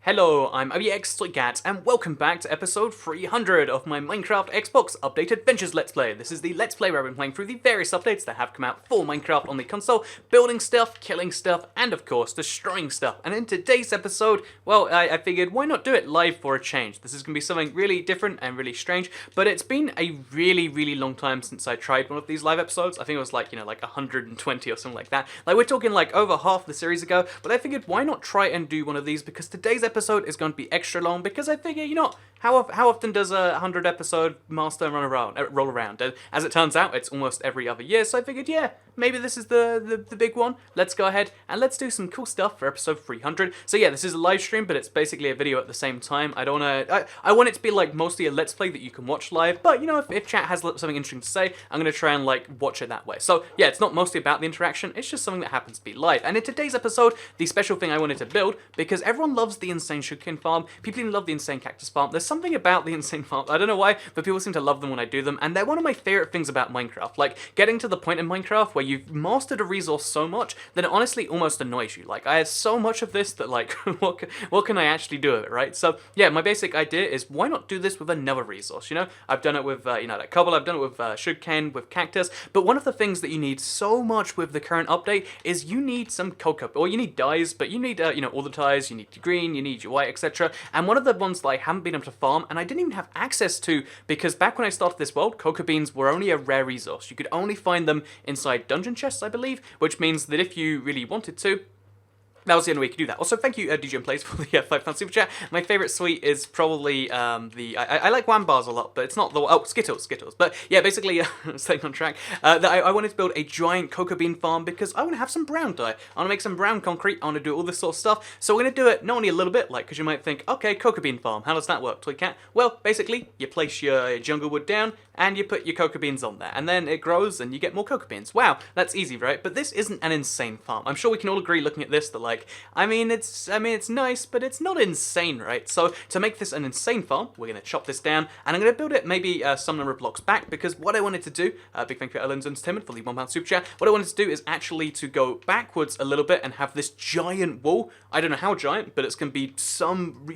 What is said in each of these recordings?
Hello, I'm ABXToyCat, and welcome back to episode 300 of my Minecraft Xbox Update Adventures Let's Play. This is the Let's Play where I've been playing through the various updates that have come out for Minecraft on the console, building stuff, killing stuff, and of course, destroying stuff. And in today's episode, well, I figured why not do it live for a change? This is going to be something really different and really strange, but it's been a really long time since I tried one of these live episodes. I think it was like 120 or something like that. Like, we're talking like over half the series ago, but I figured why not try and do one of these, because today's episode is going to be extra long, because I figure, how often does a 100 episode milestone roll around? And as it turns out, it's almost every other year, so I figured, yeah, maybe this is the big one. Let's go ahead and let's do some cool stuff for episode 300. So yeah, this is a live stream, but it's basically a video at the same time. I want it to be like mostly a let's play that you can watch live, but if chat has something interesting to say, I'm going to try and like watch it that way. So yeah, it's not mostly about the interaction, it's just something that happens to be live. And in today's episode, the special thing I wanted to build, because everyone loves the insane sugarcane farm, people even love the insane cactus farm. There's something about the insane farm, I don't know why, but people seem to love them when I do them, and they're one of my favorite things about Minecraft. Like, getting to the point in Minecraft where you've mastered a resource so much that it honestly almost annoys you. Like, I had so much of this that like, what can I actually do with it, right? So yeah, my basic idea is why not do this with another resource, I've done it with, like cobble, I've done it with sugarcane, with cactus, but one of the things that you need so much with the current update is you need some cocoa, or you need dyes, but you need, all the dyes, you need your green, you need your white, etc. And one of the ones that I haven't been able to farm, and I didn't even have access to, because back when I started this world, cocoa beans were only a rare resource. You could only find them inside dungeon chests, I believe, which means that if you really wanted to, that was the only way you could do that. Also, thank you, DJ and Plays, for the £5 super chat. My favourite sweet is probably I like Wham Bars a lot, but it's not the Skittles. But yeah, basically, staying on track. I wanted to build a giant cocoa bean farm because I want to have some brown dye. I want to make some brown concrete. I want to do all this sort of stuff. So we're gonna do it not only a little bit, like, because you might think, okay, cocoa bean farm, how does that work, Toy Cat? Well, basically, you place your jungle wood down and you put your cocoa beans on there, and then it grows and you get more cocoa beans. Wow, that's easy, right? But this isn't an insane farm. I'm sure we can all agree looking at this that like, it's nice, but it's not insane, right? So to make this an insane farm, we're gonna chop this down, and I'm gonna build it maybe some number of blocks back, because what I wanted to do, big thank you to Ellen's Entertainment for the £1 super chat. What I wanted to do is actually to go backwards a little bit and have this giant wall. I don't know how giant, but it's gonna be some,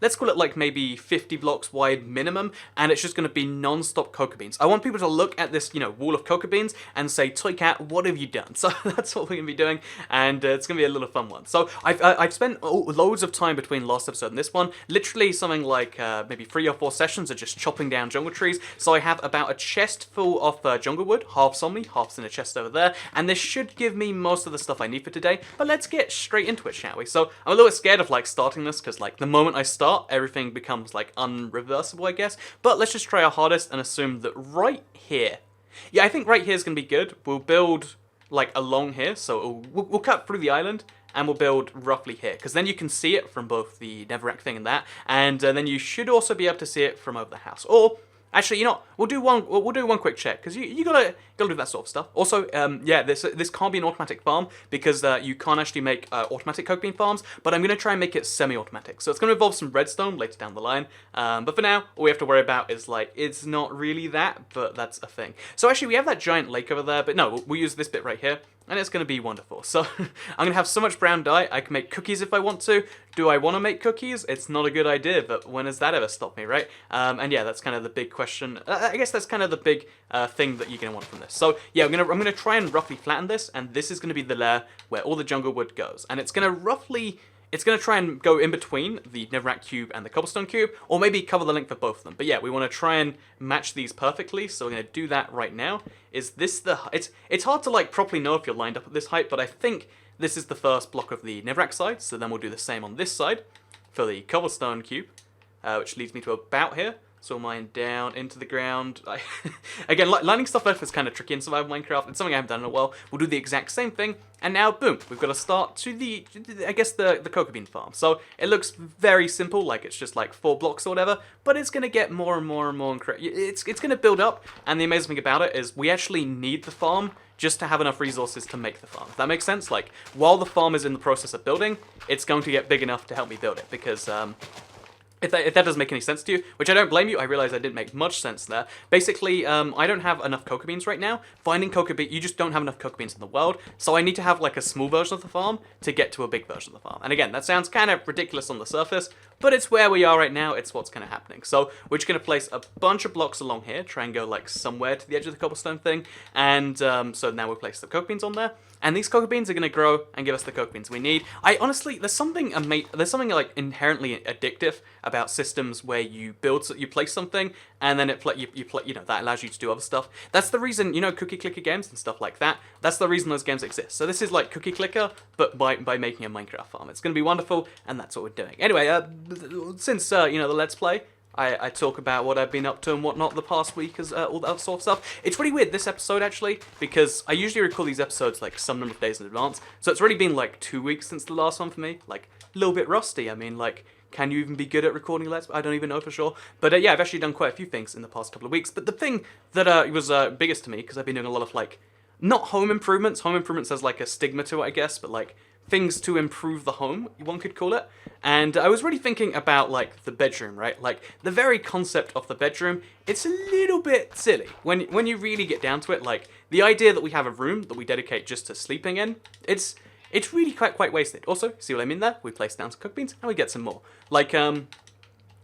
let's call it like maybe 50 blocks wide minimum, and it's just gonna be non-stop cocoa beans. I want people to look at this, wall of cocoa beans and say, Toy Cat, what have you done? So that's what we're gonna be doing, and it's gonna be a little fun one. So I've spent loads of time between last episode and this one, literally something like maybe 3 or 4 sessions of just chopping down jungle trees. So I have about a chest full of jungle wood, half's on me, half's in a chest over there, and this should give me most of the stuff I need for today. But let's get straight into it, shall we? So I'm a little bit scared of like starting this, because like the moment I start, everything becomes like unreversible, I guess. But let's just try our hardest and assume that right here, yeah, I think right here is gonna be good. We'll build like along here, so we'll cut through the island, and we'll build roughly here, because then you can see it from both the netherrack thing and that, and then you should also be able to see it from over the house. Or actually, we'll do one quick check, because you gotta do that sort of stuff. Also, yeah, this can't be an automatic farm, because you can't actually make automatic cocoa bean farms, but I'm gonna try and make it semi-automatic. So it's gonna involve some redstone later down the line. But for now, all we have to worry about is like, it's not really that, but that's a thing. So actually, we have that giant lake over there, but no, we'll use this bit right here, and it's going to be wonderful. So I'm going to have so much brown dye, I can make cookies if I want to. Do I want to make cookies? It's not a good idea, but when has that ever stopped me, right? And yeah, that's kind of the big question. I guess that's kind of the big thing that you're going to want from this. So yeah, I'm going to try and roughly flatten this, and this is going to be the layer where all the jungle wood goes. And it's going to try and go in between the netherrack cube and the cobblestone cube, or maybe cover the length of both of them. But yeah, we want to try and match these perfectly, so we're going to do that right now. Is this it's hard to like properly know if you're lined up at this height, but I think this is the first block of the netherrack side, so then we'll do the same on this side for the cobblestone cube, which leads me to about here. So mine down into the ground. Again, lining stuff up is kind of tricky in survival Minecraft. It's something I haven't done in a while. We'll do the exact same thing, and now boom, we've got a start to the cocoa bean farm. So it looks very simple, like it's just like 4 blocks or whatever, but it's gonna get more and more and more it's gonna build up. And the amazing thing about it is we actually need the farm just to have enough resources to make the farm. If that makes sense? Like, while the farm is in the process of building, it's going to get big enough to help me build it, because If that doesn't make any sense to you, which I don't blame you, I realize I didn't make much sense there. Basically, I don't have enough cocoa beans right now. Finding cocoa beans, you just don't have enough cocoa beans in the world, so I need to have like a small version of the farm to get to a big version of the farm. And again, that sounds kind of ridiculous on the surface, but it's where we are right now, it's what's kind of happening. So we're just going to place a bunch of blocks along here, try and go like somewhere to the edge of the cobblestone thing, and so now we place the cocoa beans on there. And these cocoa beans are going to grow and give us the cocoa beans we need. I honestly, there's something like inherently addictive about systems where you place something and then that allows you to do other stuff. That's the reason, cookie clicker games and stuff like that. That's the reason those games exist. So this is like cookie clicker, but by making a Minecraft farm. It's going to be wonderful, and that's what we're doing. Anyway, since the Let's Play, I talk about what I've been up to and whatnot the past week, as all that sort of stuff. It's really weird, this episode, actually, because I usually record these episodes, like, some number of days in advance, so it's already been, like, 2 weeks since the last one for me. Like, a little bit rusty. I mean, like, can you even be good at recording Let's Play? I don't even know for sure. But, yeah, I've actually done quite a few things in the past couple of weeks. But the thing that was biggest to me, because I've been doing a lot of, like, not home improvements. Home improvements has, like, a stigma to it, I guess, but, like, things to improve the home, one could call it. And I was really thinking about, like, the bedroom, right? Like, the very concept of the bedroom, it's a little bit silly. When you really get down to it, like, the idea that we have a room that we dedicate just to sleeping in, it's really quite wasted. Also, see what I mean there? We place down some cooked beans, and we get some more. Like, I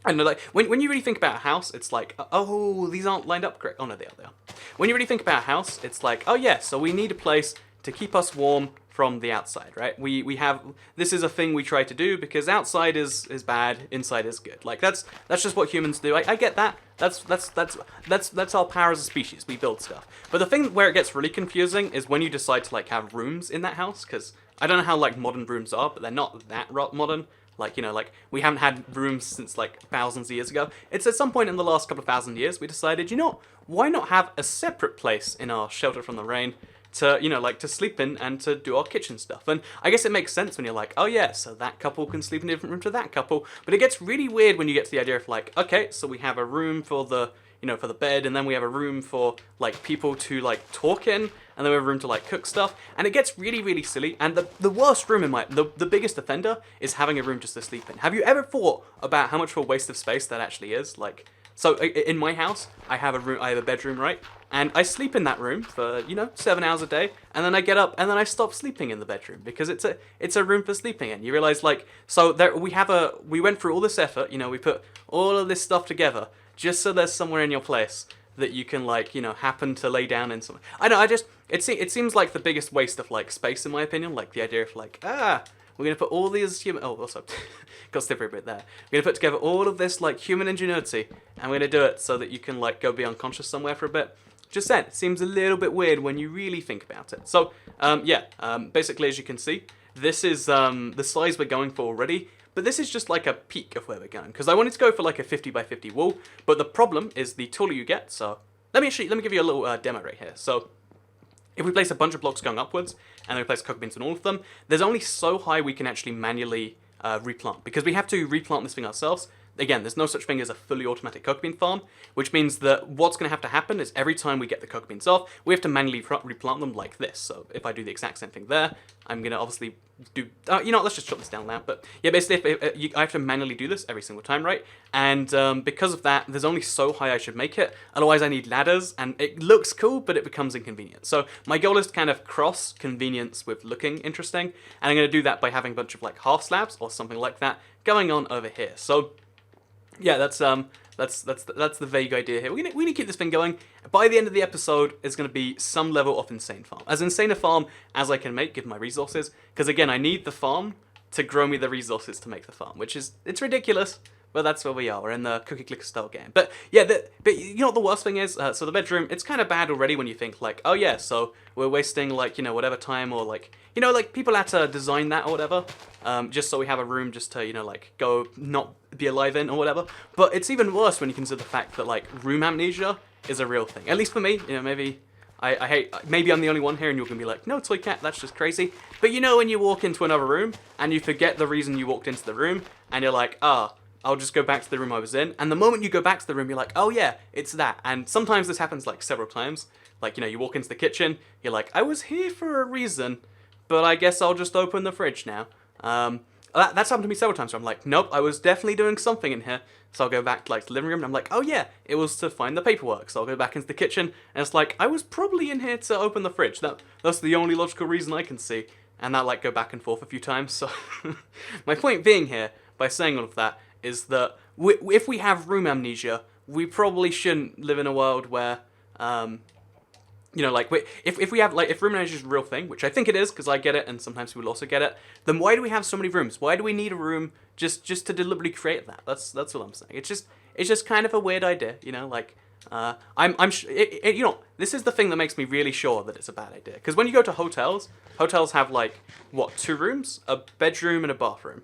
don't know, like, when you really think about a house, it's like, oh, these aren't lined up correct. Oh, no, they are. When you really think about a house, it's like, oh, yeah, so we need a place to keep us warm from the outside, right? We have, this is a thing we try to do because outside is bad, inside is good. Like, that's just what humans do. I get that. That's our power as a species. We build stuff. But the thing where it gets really confusing is when you decide to, like, have rooms in that house, because I don't know how, like, modern rooms are, but they're not that modern. Like, like, we haven't had rooms since, like, thousands of years ago. It's at some point in the last couple of thousand years we decided, why not have a separate place in our shelter from the rain to, like, to sleep in and to do our kitchen stuff. And I guess it makes sense when you're like, oh yeah, so that couple can sleep in a different room to that couple. But it gets really weird when you get to the idea of, like, okay, so we have a room for the, for the bed, and then we have a room for, like, people to, like, talk in, and then we have a room to, like, cook stuff. And it gets really, really silly. And the worst room in the biggest offender is having a room just to sleep in. Have you ever thought about how much of a waste of space that actually is? Like, so in my house, I have a bedroom, right? And I sleep in that room for, 7 hours a day, and then I get up and then I stop sleeping in the bedroom because it's a room for sleeping in. You realize, like, so there we went through all this effort, we put all of this stuff together just so there's somewhere in your place that you can, like, happen to lay down in somewhere. I know, it seems like the biggest waste of, like, space in my opinion, like the idea of, like, we're going to put all these also, got slippery a bit there. We're going to put together all of this, like, human ingenuity, and we're going to do it so that you can, like, go be unconscious somewhere for a bit. Just saying, it seems a little bit weird when you really think about it. So, basically, as you can see, this is the size we're going for already, but this is just like a peak of where we're going, because I wanted to go for like a 50 by 50 wall, but the problem is the taller you get, so let me give you a little demo right here. So, if we place a bunch of blocks going upwards, and then we place cocoa beans on all of them, there's only so high we can actually manually replant, because we have to replant this thing ourselves. Again, there's no such thing as a fully automatic cocoa bean farm, which means that what's going to have to happen is every time we get the cocoa beans off, we have to manually replant them like this. So if I do the exact same thing there, I'm going to obviously do, let's just shut this down now. But yeah, basically, I have to manually do this every single time, right? And because of that, there's only so high I should make it. Otherwise, I need ladders, and it looks cool, but it becomes inconvenient. So my goal is to kind of cross convenience with looking interesting, and I'm going to do that by having a bunch of, like, half slabs or something like that going on over here. So yeah, that's the vague idea here. We need to keep this thing going. By the end of the episode, it's going to be some level of insane farm. As insane a farm as I can make, given my resources. Because again, I need the farm to grow me the resources to make the farm, which is, it's ridiculous. But that's where we are. We're in the cookie clicker style game. But yeah, but you know what the worst thing is? So the bedroom, it's kind of bad already when you think, like, oh yeah, so we're wasting, like, whatever time, or like, like, people had to design that or whatever, just so we have a room just to, like, go not be alive in or whatever. But it's even worse when you consider the fact that, like, room amnesia is a real thing. At least for me, maybe maybe I'm the only one here and you're gonna be like, no, Toy Cat, that's just crazy. But when you walk into another room and you forget the reason you walked into the room, and you're like, I'll just go back to the room I was in. And the moment you go back to the room, you're like, oh yeah, it's that. And sometimes this happens, like, several times. Like, you walk into the kitchen, you're like, I was here for a reason, but I guess I'll just open the fridge now. that's happened to me several times where I'm like, nope, I was definitely doing something in here. So I'll go back to like the living room and I'm like, oh yeah, it was to find the paperwork. So I'll go back into the kitchen and it's like, I was probably in here to open the fridge. That's the only logical reason I can see. And that like go back and forth a few times. So my point being here, by saying all of that, is that if we have room amnesia, we probably shouldn't live in a world where, you know, like, if we have, like, if room amnesia is a real thing, which I think it is, because I get it, and sometimes people also get it, then why do we have so many rooms? Why do we need a room just to deliberately create that? That's what I'm saying. It's just kind of a weird idea, you know, like, you know, this is the thing that makes me really sure that it's a bad idea. Because when you go to hotels have, like, what, 2 rooms? A bedroom and a bathroom.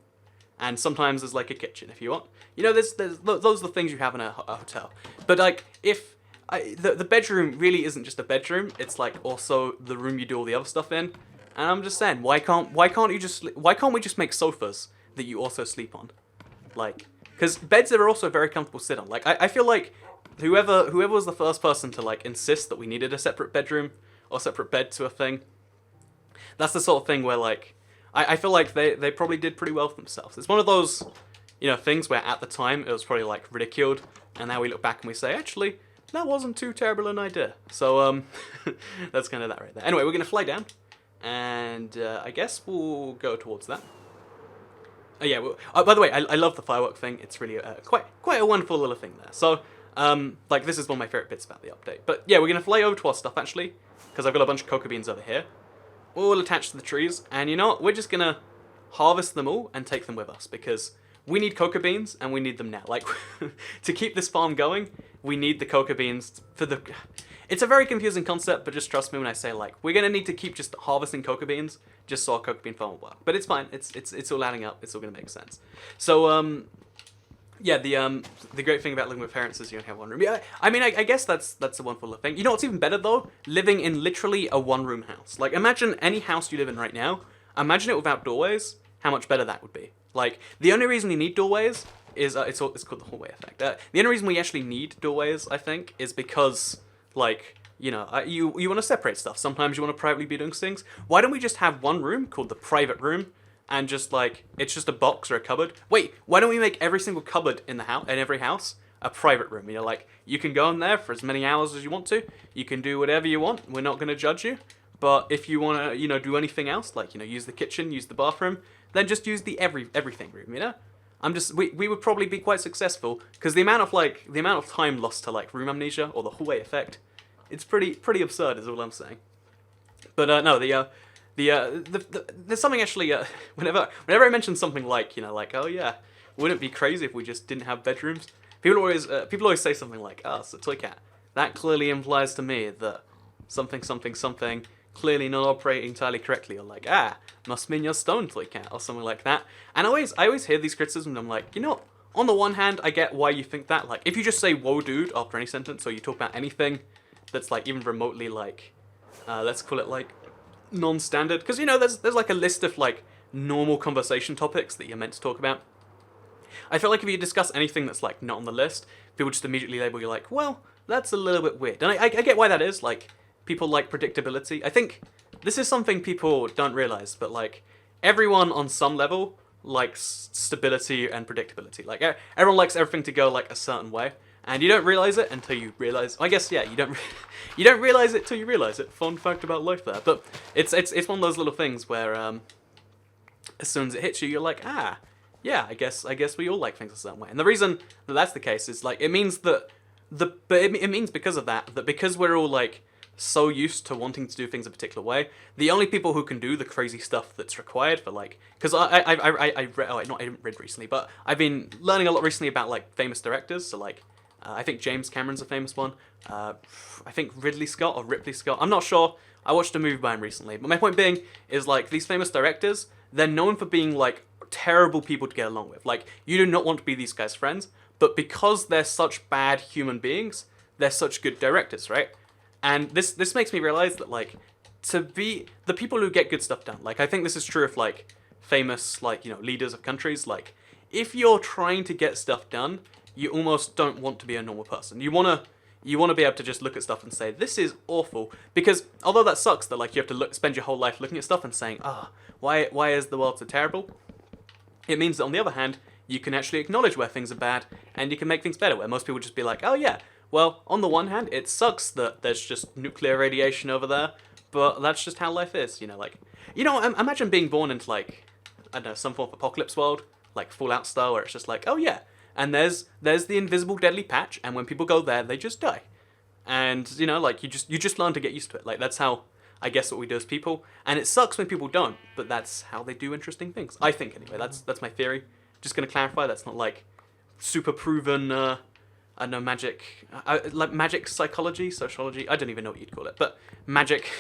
And sometimes there's, like, a kitchen, if you want. You know, those are the things you have in a hotel. But, like, if... the bedroom really isn't just a bedroom. It's like also the room you do all the other stuff in. And I'm just saying, why can't we just make sofas that you also sleep on? Like, because beds that are also very comfortable to sit on. Like, I feel like whoever was the first person to like insist that we needed a separate bedroom or separate bed to a thing, that's the sort of thing where like I feel like they probably did pretty well for themselves. It's one of those, you know, things where at the time it was probably like ridiculed, and now we look back and we say, actually, that wasn't too terrible an idea. So, that's kind of that right there. Anyway, we're going to fly down, and I guess we'll go towards that. Oh, yeah, by the way, I love the firework thing. It's really quite a wonderful little thing there. So, like, this is one of my favorite bits about the update. But, yeah, we're going to fly over to our stuff, actually, because I've got a bunch of cocoa beans over here, all attached to the trees, and you know what? We're just going to harvest them all and take them with us, because we need cocoa beans, and we need them now. Like, to keep this farm going, we need the cocoa beans for the... It's a very confusing concept, but just trust me when I say, like, we're going to need to keep just harvesting cocoa beans just so our cocoa bean farm will work. But it's fine. It's all adding up. It's all going to make sense. So, yeah, the great thing about living with parents is you only have one room. Yeah, I mean, I guess that's a wonderful thing. You know what's even better, though? Living in literally a one-room house. Like, imagine any house you live in right now. Imagine it without doorways. How much better that would be. Like, the only reason you need doorways is, it's called the hallway effect. The only reason we actually need doorways, I think, is because, like, you know, you want to separate stuff. Sometimes you want to privately be doing things. Why don't we just have one room called the private room, and just, like, it's just a box or a cupboard? Wait, why don't we make every single cupboard in every house a private room? You know, like, you can go in there for as many hours as you want to. You can do whatever you want. We're not going to judge you. But if you want to, you know, do anything else, like, you know, use the kitchen, use the bathroom, then just use the everything room, you know? We would probably be quite successful, because the amount of time lost to, like, room amnesia, or the hallway effect, it's pretty absurd is all I'm saying. But, no, there's something actually, whenever I mention something like, you know, like, oh yeah, wouldn't it be crazy if we just didn't have bedrooms? People always say something like, oh, it's a toy cat. That clearly implies to me that something clearly not operating entirely correctly, or like, must mean you're stoned, toy cat, or something like that. And I always hear these criticisms, and I'm like, you know, on the one hand, I get why you think that. Like, if you just say whoa dude after any sentence, or you talk about anything that's like even remotely like, let's call it like non-standard, because you know there's like a list of like normal conversation topics that you're meant to talk about. I feel like if you discuss anything that's like not on the list, people just immediately label you like, well, that's a little bit weird. And I get why that is. Like, people like predictability. I think this is something people don't realize, but like everyone on some level likes stability and predictability. Like, everyone likes everything to go like a certain way, and you don't realize it until you realize. I guess, yeah, you don't realize it till you realize it. Fun fact about life there. But it's one of those little things where as soon as it hits you, you're like, yeah, I guess we all like things a certain way. And the reason that that's the case is like it means that it means because of that because we're all like so used to wanting to do things a particular way, the only people who can do the crazy stuff that's required for like, because I didn't read recently, but I've been learning a lot recently about like famous directors. So like I think James Cameron's a famous one. I think Ridley Scott or Ripley Scott. I'm not sure. I watched a movie by him recently, but my point being is like these famous directors, they're known for being like terrible people to get along with. Like, you do not want to be these guys' friends, but because they're such bad human beings, they're such good directors, right? And this makes me realize that like to be the people who get good stuff done. Like, I think this is true of like famous like, you know, leaders of countries. Like, if you're trying to get stuff done, you almost don't want to be a normal person. You wanna be able to just look at stuff and say, this is awful. Because although that sucks that like you have to spend your whole life looking at stuff and saying, why is the world so terrible? It means that on the other hand, you can actually acknowledge where things are bad, and you can make things better, where most people just be like, oh yeah, well, on the one hand, it sucks that there's just nuclear radiation over there, but that's just how life is, imagine being born into, like, I don't know, some form of apocalypse world, like Fallout style, where it's just like, oh yeah, and there's the invisible deadly patch, and when people go there, they just die. And, you just learn to get used to it. Like, that's how, I guess, what we do as people. And it sucks when people don't, but that's how they do interesting things. I think, anyway. That's my theory. Just gonna clarify, that's not, like, super proven, I don't know, magic, like magic psychology, sociology, I don't even know what you'd call it, but magic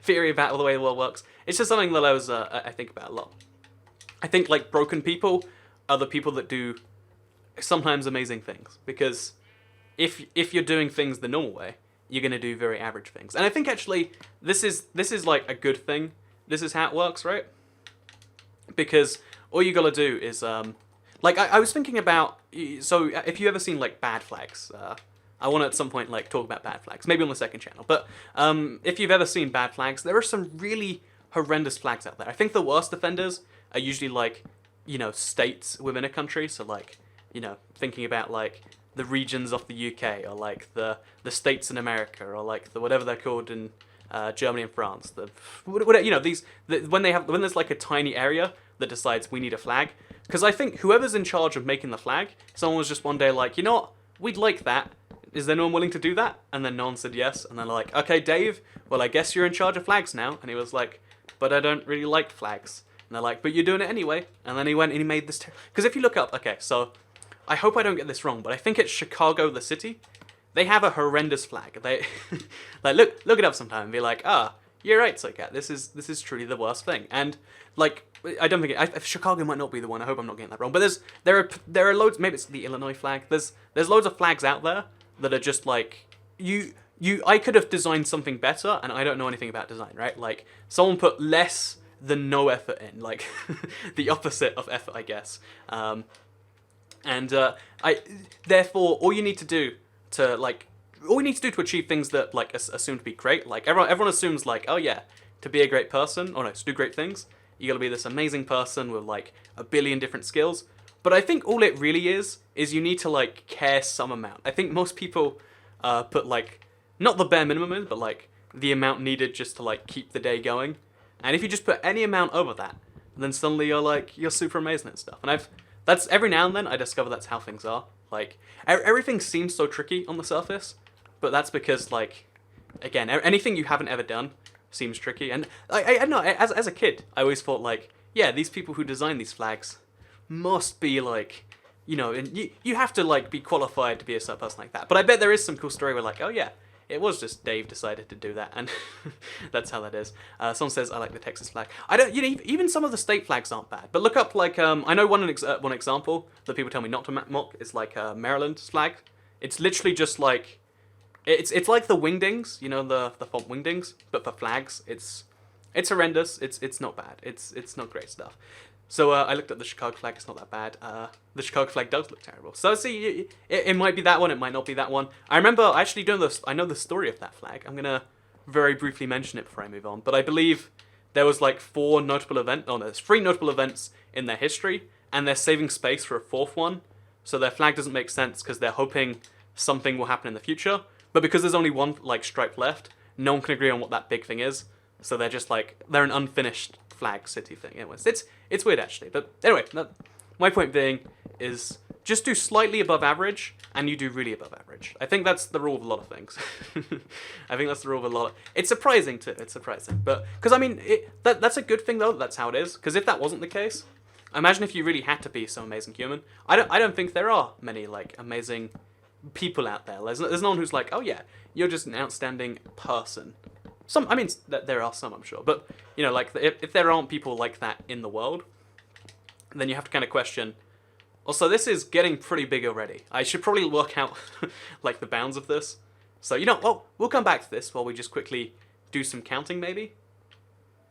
theory about the way the world works. It's just something that I think about a lot. I think, like, broken people are the people that do sometimes amazing things, because if you're doing things the normal way, you're gonna do very average things. And I think actually this is like a good thing. This is how it works, right? Because all you gotta do is like I was thinking about, so if you ever seen like bad flags, I want to at some point like talk about bad flags, maybe on the second channel. But if you've ever seen bad flags, there are some really horrendous flags out there. I think the worst offenders are usually like, states within a country. So like, thinking about like the regions of the UK, or like the states in America, or like the whatever they're called in Germany and France. When there's like a tiny area that decides we need a flag. Because I think whoever's in charge of making the flag, someone was just one day like, you know what, we'd like that. Is there no one willing to do that? And then no one said yes. And they're like, okay, Dave, well, I guess you're in charge of flags now. And he was like, but I don't really like flags. And they're like, but you're doing it anyway. And then he went and he made this. Because if you look up, okay, so I hope I don't get this wrong, but I think it's Chicago, the city. They have a horrendous flag. They like look it up sometime and be like, you're right, Sokat. This is truly the worst thing. And like, I don't think Chicago might not be the one. I hope I'm not getting that wrong. But there are loads. Maybe it's the Illinois flag. There's loads of flags out there that are just like I could have designed something better, and I don't know anything about design, right? Like someone put less than no effort in, like the opposite of effort, I guess. Therefore, all you need to do to achieve things that like assumed to be great, like everyone assumes like, oh yeah, to be a great person, or no, to do great things, you gotta be this amazing person with like a billion different skills. But I think all it really is you need to like care some amount. I think most people put like not the bare minimum in, but like the amount needed just to like keep the day going. And if you just put any amount over that, then suddenly you're super amazing at stuff. And that's every now and then I discover that's how things are. Like everything seems so tricky on the surface, but that's because like, again, anything you haven't ever done seems tricky. And I don't know, as a kid, I always thought like, yeah, these people who design these flags must be like, and you have to like be qualified to be a certain person like that. But I bet there is some cool story where like, oh yeah, it was just Dave decided to do that, and that's how that is. Someone says, I like the Texas flag. I don't, even some of the state flags aren't bad. But look up, like, I know one example that people tell me not to mock is, like, Maryland's flag. It's literally just, like, it's like the wingdings, the font wingdings, but for flags. It's horrendous. It's not bad. It's not great stuff. So I looked at the Chicago flag. It's not that bad. The Chicago flag does look terrible. So see, it might be that one. It might not be that one. I remember actually doing this. I know the story of that flag. I'm gonna very briefly mention it before I move on. But I believe there was like there's 3 notable events in their history, and they're saving space for a 4th one. So their flag doesn't make sense because they're hoping something will happen in the future. But because there's only one like stripe left, no one can agree on what that big thing is. So they're just like they're an unfinished flag city thing. Anyways, it's weird actually. But anyway, my point being is just do slightly above average, and you do really above average. I think that's the rule of a lot of things. I think that's the rule of a lot. It's surprising too. It's surprising, but because I mean, that's a good thing though. That's how it is. Because if that wasn't the case, imagine if you really had to be some amazing human. I don't think there are many like amazing people out there. There's no one who's like, oh yeah, you're just an outstanding person. There are some, I'm sure, but like if there aren't people like that in the world, then you have to kind of question. Also, this is getting pretty big already. I should probably work out like the bounds of this. So we'll come back to this while we just quickly do some counting, maybe.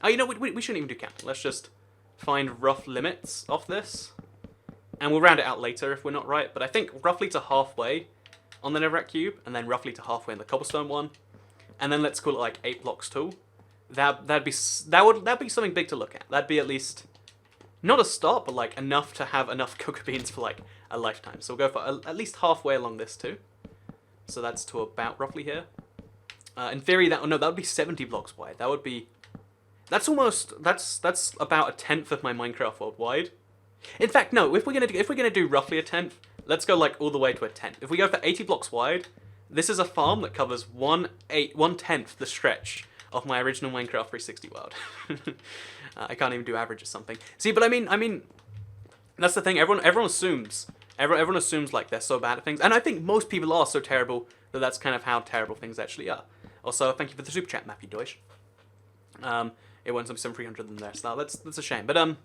Oh, we shouldn't even do counting. Let's just find rough limits of this, and we'll round it out later if we're not right. But I think roughly to halfway on the netherrack cube, and then roughly to halfway on the cobblestone one. And then let's call it like 8 blocks tall. That'd be something big to look at. That'd be at least not a start, but like enough to have enough cocoa beans for like a lifetime. So we'll go for at least halfway along this too. So that's to about roughly here. In theory, that would be 70 blocks wide. That would be, that's about a tenth of my Minecraft world wide. In fact, no. If we're gonna do roughly a tenth, let's go like all the way to a tenth. If we go for 80 blocks wide, this is a farm that covers 1/10 the stretch of my original Minecraft 360 world. I can't even do average or something. See, but I mean, that's the thing. Everyone assumes like they're so bad at things, and I think most people are so terrible that that's kind of how terrible things actually are. Also, thank you for the super chat, Matthew Deutsch. It went some 300 in there, so that's a shame. But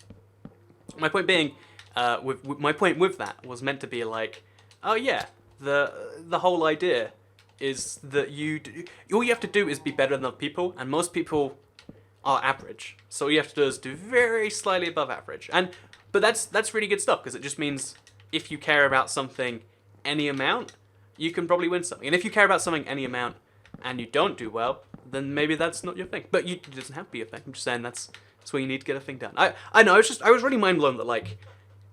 my point being, my point with that was meant to be like, oh yeah, the whole idea is that all you have to do is be better than other people, and most people are average. So all you have to do is do very slightly above average, but that's really good stuff, because it just means if you care about something any amount, you can probably win something. And if you care about something any amount and you don't do well, then maybe that's not your thing. But it doesn't have to be your thing. I'm just saying that's where you need to get a thing done. I know. I was really mind blown that like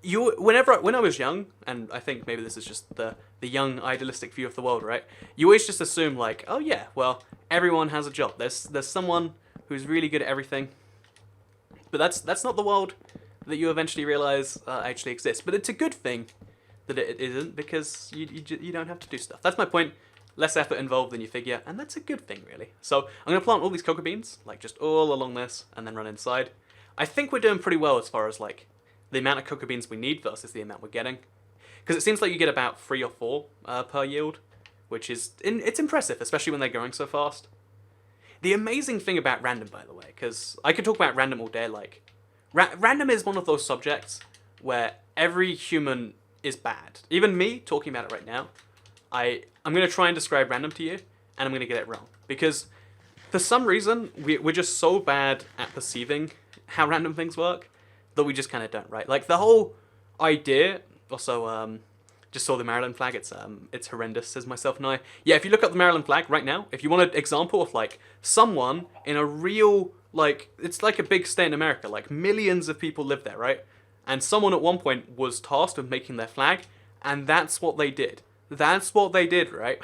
when I was young, and I think maybe this is just the young idealistic view of the world, right? You always just assume like, oh yeah, well everyone has a job. There's someone who's really good at everything. But that's not the world that you eventually realize actually exists. But it's a good thing that it isn't, because you don't have to do stuff. That's my point. Less effort involved than you figure, and that's a good thing, really. So I'm going to plant all these cocoa beans, like just all along this, and then run inside. I think we're doing pretty well as far as like the amount of cocoa beans we need versus the amount we're getting. Because it seems like you get about 3 or 4 per yield, which is, it's impressive, especially when they're growing so fast. The amazing thing about random, by the way, because I could talk about random all day, like, random is one of those subjects where every human is bad. Even me, talking about it right now, I'm going to try and describe random to you, and I'm going to get it wrong. Because for some reason, we're just so bad at perceiving how random things work that we just kind of don't, right? Like, the whole idea, also, just saw the Maryland flag, it's horrendous, says myself and I. Yeah, if you look up the Maryland flag right now, if you want an example of, like, someone in a real, like, it's like a big state in America, like, millions of people live there, right? And someone at one point was tasked with making their flag, and that's what they did. That's what they did, right?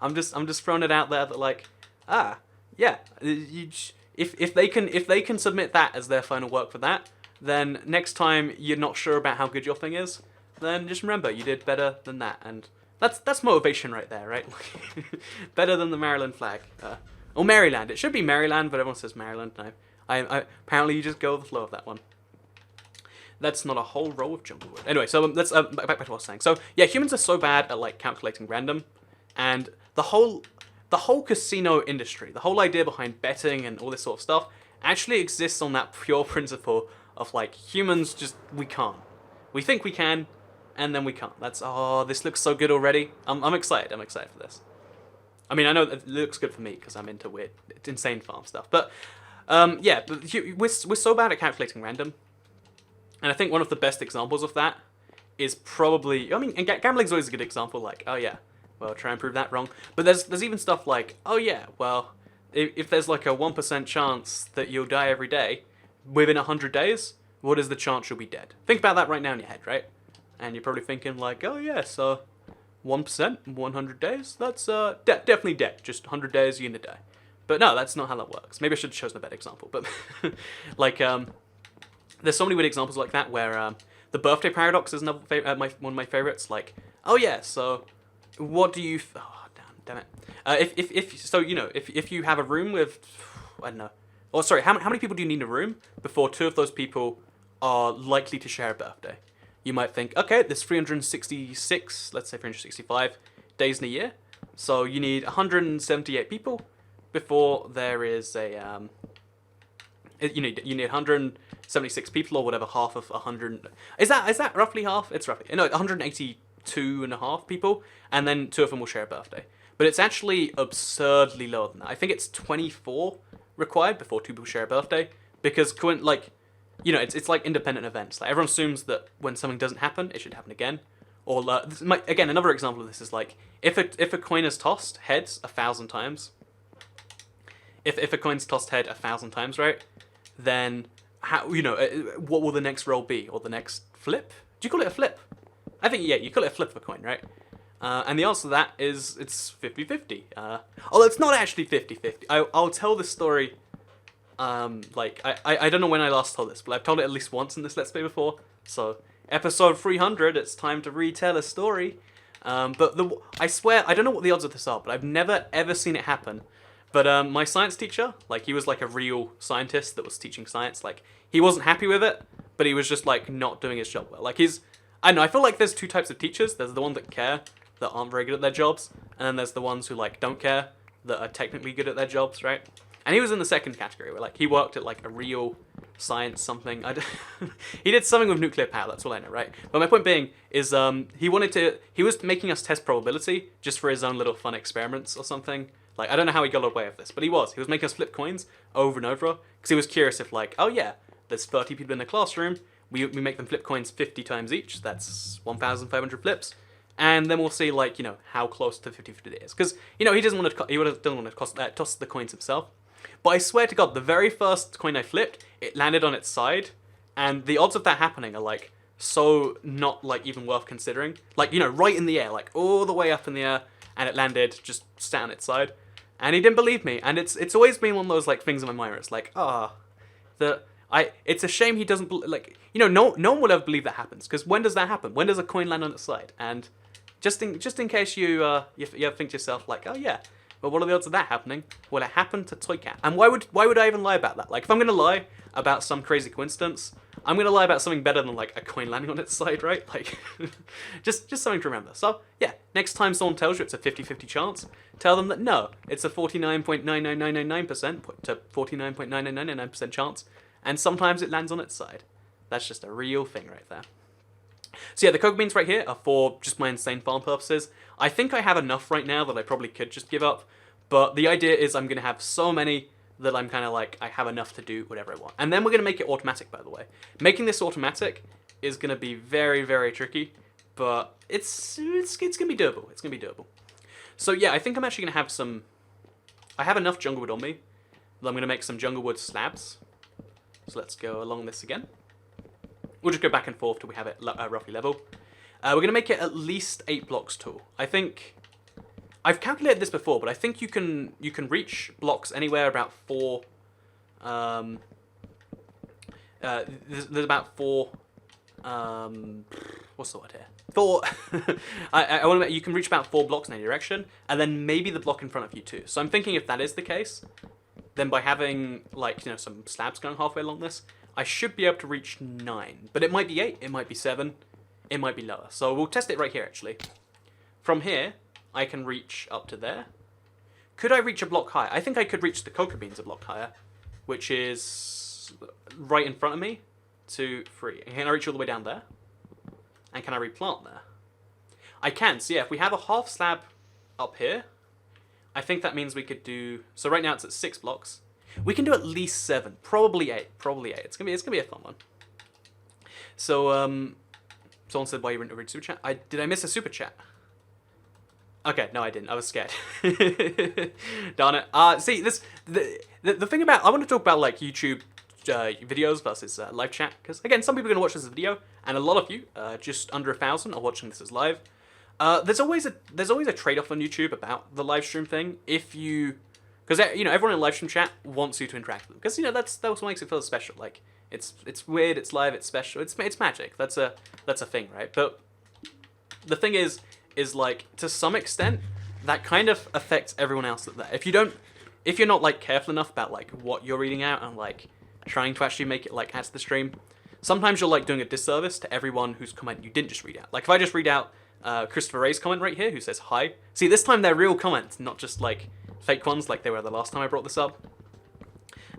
I'm just throwing it out there that like, yeah, if they can submit that as their final work for that, then next time you're not sure about how good your thing is, then just remember you did better than that, and that's motivation right there, right? Better than the Maryland flag, or Maryland. It should be Maryland, but everyone says Maryland. No, I apparently you just go with the flow of that one. That's not a whole row of jungle wood. Anyway, so let's back to what I was saying. So yeah, humans are so bad at like calculating random, and the whole casino industry, the whole idea behind betting and all this sort of stuff, actually exists on that pure principle of like humans we can't. We think we can, and then we can't. This looks so good already. I'm excited. I'm excited for this. I mean, I know it looks good for me because I'm into weird, insane farm stuff. But yeah, but we're so bad at calculating random. And I think one of the best examples of that is probably, I mean, and gambling's always a good example, like, oh yeah, well, try and prove that wrong. But there's even stuff like, oh yeah, well, if there's like a 1% chance that you'll die every day, within 100 days, what is the chance you'll be dead? Think about that right now in your head, right? And you're probably thinking like, oh yeah, so 1%, 100 days, that's definitely dead. Just 100 days, you're gonna die. But no, that's not how that works. Maybe I should have chosen a better example, but like, there's so many weird examples like that where the birthday paradox is another one of my favorites. Like, oh yeah, so what do you? Oh damn it! If you have a room with, I don't know. Oh sorry, how many people do you need in a room before 2 of those people are likely to share a birthday? You might think, okay, there's 366, let's say 365 days in a year, so you need 178 people before there is a you need 176 people or whatever, half of 100. Is that roughly half? It's roughly 182 and a half people, and then 2 of them will share a birthday. But it's actually absurdly lower than that. I think it's 24 required before 2 people share a birthday, because it's like independent events. Like everyone assumes that when something doesn't happen, it should happen again. Or again, another example of this is like if a coin is tossed heads 1,000 times. If a coin's tossed head 1,000 times, right? Then how, what will the next roll be, or the next flip? Do you call it a flip? I think, yeah, you call it a flip of a coin, right? And the answer to that is it's 50-50. Although it's not actually 50-50. I'll tell this story, I don't know when I last told this, but I've told it at least once in this Let's Play before. So, episode 300, it's time to retell a story. I swear, I don't know what the odds of this are, but I've never ever seen it happen. But my science teacher, like, he was like a real scientist that was teaching science. Like, he wasn't happy with it, but he was just like not doing his job well. Like, I don't know, I feel like there's two types of teachers. There's the ones that care, that aren't very good at their jobs, and then there's the ones who like don't care, that are technically good at their jobs, right? And he was in the second category, where like he worked at like a real science something. He did something with nuclear power, that's all I know, right? But my point being is he was making us test probability just for his own little fun experiments or something. Like, I don't know how he got away with this, but he was making us flip coins over and over, because he was curious if like, oh yeah, there's 30 people in the classroom, we make them flip coins 50 times each, that's 1,500 flips. And then we'll see, like, how close to 50-50 it is. Because, he doesn't want to toss the coins himself. But I swear to God, the very first coin I flipped, it landed on its side. And the odds of that happening are, like, so not, like, even worth considering. Like, right in the air, like, all the way up in the air. And it landed, just sat on its side. And he didn't believe me. And it's always been one of those, like, things in my mind where it's like, it's a shame he doesn't, no one would ever believe that happens. Because when does that happen? When does a coin land on its side? And just in case you ever think to yourself, like, oh yeah, but what are the odds of that happening? Well, it happened to Toy Cat. And why would I even lie about that? Like, if I'm going to lie about some crazy coincidence, I'm going to lie about something better than, like, a coin landing on its side, right? Like, just something to remember. So, yeah, next time someone tells you it's a 50-50 chance, tell them that no, it's a 49.99999% to 49.99999% chance, and sometimes it lands on its side. That's just a real thing right there. So yeah, the cocoa beans right here are for just my insane farm purposes. I think I have enough right now that I probably could just give up, but the idea is I'm going to have so many that I'm kind of like, I have enough to do whatever I want. And then we're going to make it automatic, by the way. Making this automatic is going to be very, very tricky, but it's going to be doable. It's going to be doable. So yeah, I think I'm actually going to have some... I have enough jungle wood on me that I'm going to make some jungle wood slabs. So let's go along this again. We'll just go back and forth till we have it roughly level. We're going to make it at least 8 blocks tall. I think... I've calculated this before, but I think you can reach blocks anywhere about 4... there's about 4... what's the word here? 4... I want to... You can reach about 4 blocks in any direction, and then maybe the block in front of you too. So I'm thinking if that is the case, then by having, like, some slabs going halfway along this, I should be able to reach 9. But it might be 8, it might be 7, it might be lower. So we'll test it right here, actually. From here, I can reach up to there. Could I reach a block higher? I think I could reach the cocoa beans a block higher, which is right in front of me. 2, 3. And can I reach all the way down there? And can I replant there? I can. So yeah, if we have a half slab up here, I think that means we could do... So right now it's at 6 blocks. We can do at least 7, probably 8, probably 8. It's gonna be a fun one. So someone said why you didn't read super chat. Did I miss a super chat? Okay, no, I didn't. I was scared. Darn it. See, the thing about, I want to talk about like YouTube videos versus live chat, because again, some people are gonna watch this as a video, and a lot of you, just under 1,000, are watching this as live. There's always a trade-off on YouTube about the live stream thing. If you... Because, everyone in live stream chat wants you to interact with them. Because, that's what makes it feel special. Like, it's weird, it's live, it's special, it's magic. That's a thing, right? But the thing is like, to some extent, that kind of affects everyone else that there. If you're not, like, careful enough about, like, what you're reading out and, like, trying to actually make it, like, add to the stream, sometimes you're, like, doing a disservice to everyone whose comment you didn't just read out. Like, if I just read out Christopher Ray's comment right here, who says hi. See, this time they're real comments, not just, like, fake ones like they were the last time I brought this up.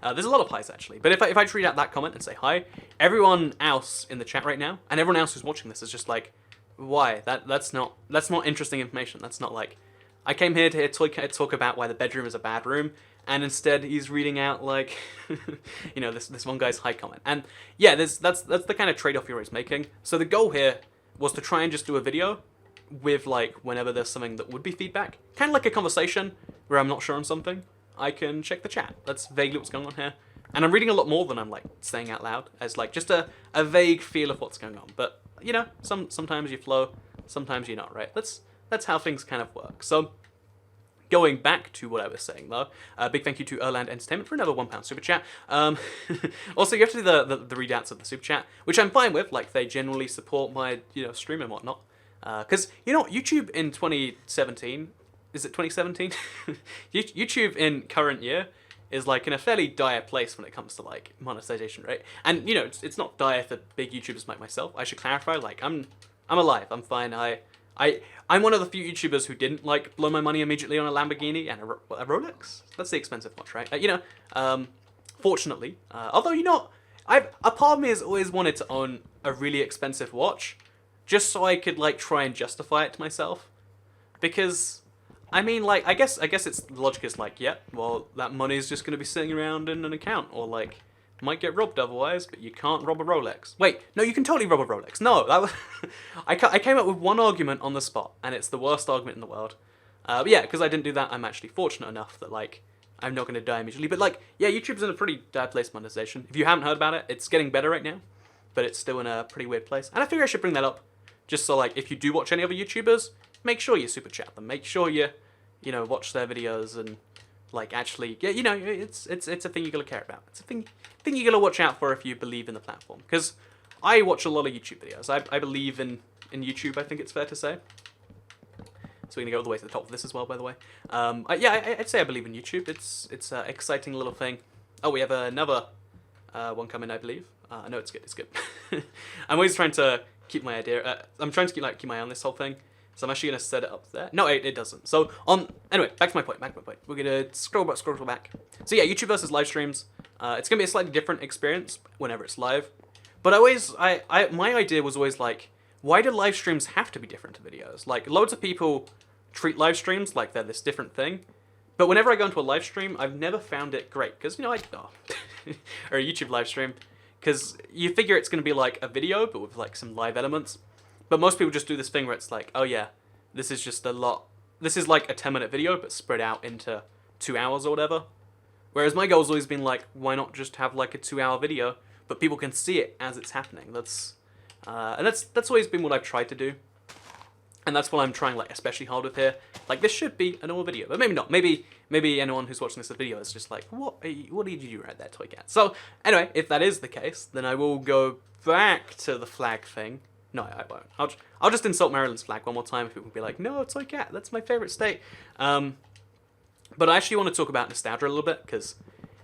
There's a lot of highs, actually. But if I just read out that comment and say hi, everyone else in the chat right now, and everyone else who's watching this is just like, why? That's not interesting information. That's not like... I came here to hear Toy Cat talk about why the bedroom is a bad room, and instead he's reading out, like, this one guy's hi comment. And yeah, that's the kind of trade-off you're always making. So the goal here was to try and just do a video with, like, whenever there's something that would be feedback. Kind of like a conversation where I'm not sure on something. I can check the chat. That's vaguely what's going on here. And I'm reading a lot more than I'm like saying out loud, as like just a vague feel of what's going on. But you know, sometimes you flow, sometimes you're not, right? That's how things kind of work. So going back to what I was saying though, big thank you to Erland Entertainment for another £1 super chat. Also, you have to do the readouts of the super chat, which I'm fine with. Like, they generally support my stream and whatnot. Because YouTube in 2017, is it 2017? YouTube in current year is like in a fairly dire place when it comes to like monetization, right? And it's not dire for big YouTubers like myself. I should clarify, like I'm alive, I'm fine. I'm one of the few YouTubers who didn't like blow my money immediately on a Lamborghini and a Rolex. That's the expensive watch, right? Fortunately, although a part of me has always wanted to own a really expensive watch, just so I could like try and justify it to myself, because I mean, like, I guess it's the logic is like, yeah, well, that money is just going to be sitting around in an account, or like might get robbed otherwise, but you can't rob a Rolex. Wait, no, you can totally rob a Rolex. No, that was I came up with one argument on the spot, and it's the worst argument in the world. But yeah, because I didn't do that, I'm actually fortunate enough that like I'm not going to die immediately. But like, yeah, YouTube's in a pretty bad place monetization. If you haven't heard about it, it's getting better right now, but it's still in a pretty weird place. And I figure I should bring that up, just so like if you do watch any other YouTubers, make sure you super chat them. Make sure you watch their videos and like actually, yeah, it's a thing you gotta care about. It's a thing you gotta watch out for if you believe in the platform. Because I watch a lot of YouTube videos. I believe in YouTube, I think it's fair to say. So we're gonna go all the way to the top of this as well, by the way. I'd say I believe in YouTube. It's an exciting little thing. Oh, we have another one coming, I believe. No, it's good. It's good. I'm always trying to keep my idea. I'm trying to keep my eye on this whole thing. So I'm actually going to set it up there. No, it doesn't. So anyway, back to my point. We're going to scroll back. So yeah, YouTube versus live streams. It's going to be a slightly different experience whenever it's live. But my idea was always like, why do live streams have to be different to videos? Like, loads of people treat live streams like they're this different thing. But whenever I go into a live stream, I've never found it great. Because, or a YouTube live stream. Because you figure it's going to be like a video, but with like some live elements. But most people just do this thing where it's like, oh yeah, this is just a lot. This is like a 10-minute video, but spread out into 2 hours or whatever. Whereas my goal's always been like, why not just have like a 2-hour video, but people can see it as it's happening. That's always been what I've tried to do. And that's what I'm trying like especially hard with here. Like, this should be a normal video, but maybe not. Maybe anyone who's watching this video is just like, what did you do right there, Toy Cat? So anyway, if that is the case, then I will go back to the flag thing. No, I won't. I'll just insult Maryland's flag one more time if people will be like, no, it's Toy Cat, that's my favorite state. But I actually want to talk about nostalgia a little bit, because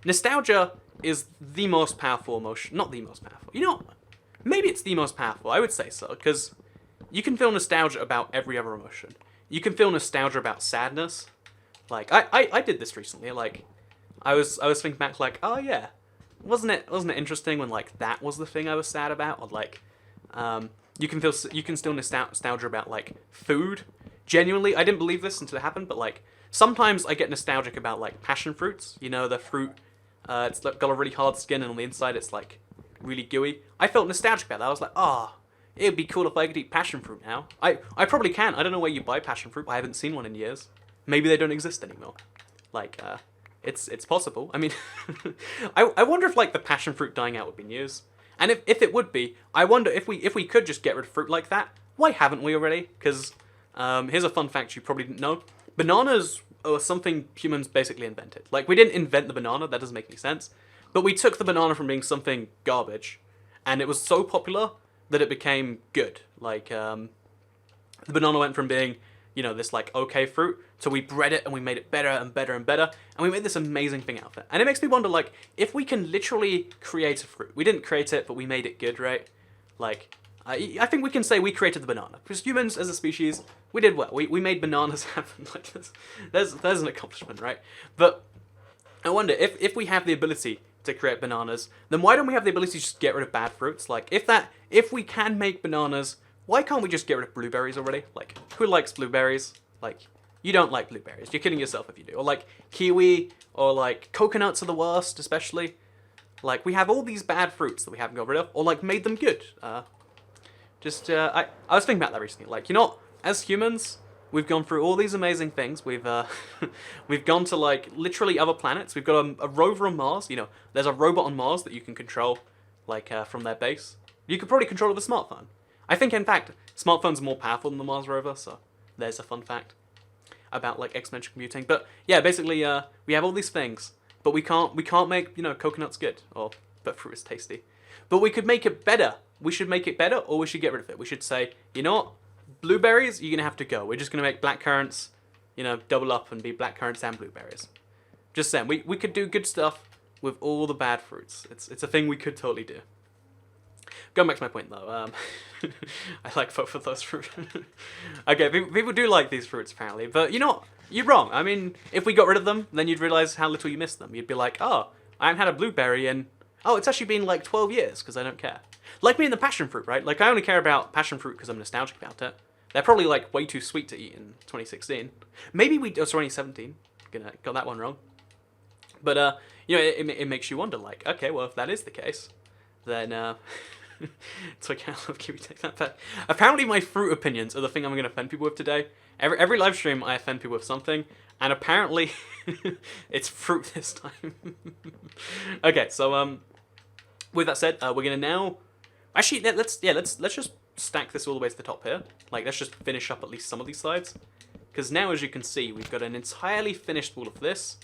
nostalgia is the most powerful emotion. Not the most powerful. Maybe it's the most powerful. I would say so, because you can feel nostalgia about every other emotion. You can feel nostalgia about sadness. Like, I did this recently. Like, I was thinking back, like, oh yeah, wasn't it interesting when like that was the thing I was sad about? Or like, you can still nostalgia about like food. Genuinely, I didn't believe this until it happened, but like sometimes I get nostalgic about like passion fruits. The fruit. It's got a really hard skin, and on the inside it's like really gooey. I felt nostalgic about that. I was like, it'd be cool if I could eat passion fruit now. I probably can. I don't know where you buy passion fruit. I haven't seen one in years. Maybe they don't exist anymore. Like, it's possible. I mean, I wonder if like the passion fruit dying out would be news. And if it would be, I wonder if we could just get rid of fruit like that. Why haven't we already? Because here's a fun fact you probably didn't know. Bananas are something humans basically invented. Like, we didn't invent the banana. That doesn't make any sense. But we took the banana from being something garbage, and it was so popular that it became good. Like, the banana went from being, this like okay fruit, so we bred it and we made it better and better and better, and we made this amazing thing out of it. And it makes me wonder, like, if we can literally create a fruit. We didn't create it, but we made it good, right? Like, I think we can say we created the banana. Because humans, as a species, we did well. We made bananas happen. Like, there's an accomplishment, right? But I wonder, if we have the ability to create bananas, then why don't we have the ability to just get rid of bad fruits? Like, if we can make bananas, why can't we just get rid of blueberries already? Like, who likes blueberries? Like, you don't like blueberries. You're kidding yourself if you do. Or like kiwi, or like coconuts are the worst, especially. Like, we have all these bad fruits that we haven't got rid of, or like made them good. I was thinking about that recently. Like, as humans, We've gone through all these amazing things. We've gone to like literally other planets. We've got a rover on Mars. You know, there's a robot on Mars that you can control, like from their base. You could probably control it with a smartphone. I think, in fact, smartphones are more powerful than the Mars rover. So there's a fun fact about like exponential computing. But yeah, basically, we have all these things, but we can't make coconuts good, but fruit is tasty. But we could make it better. We should make it better, or we should get rid of it. We should say, you know what? Blueberries, you're going to have to go. We're just going to make blackcurrants, double up and be blackcurrants and blueberries. Just saying, we could do good stuff with all the bad fruits. It's a thing we could totally do. Going back to my point, though, I like both of those fruits. Okay, people do like these fruits, apparently. But you know what? You're wrong. I mean, if we got rid of them, then you'd realize how little you missed them. You'd be like, oh, I haven't had a blueberry in... Oh, it's actually been like 12 years, because I don't care. Like me and the passion fruit, right? Like, I only care about passion fruit because I'm nostalgic about it. They're probably, like, way too sweet to eat in 2016. Maybe we... Oh, 2017. Got that one wrong. But, it makes you wonder, like, okay, well, if that is the case, then, it's okay, I love Kiwi, take that back. Apparently my fruit opinions are the thing I'm going to offend people with today. Every live stream, I offend people with something, and apparently, it's fruit this time. Okay, so, with that said, we're going to now... Actually, let's just stack this all the way to the top here. Like, let's just finish up at least some of these sides. Because now, as you can see, we've got an entirely finished wall of this.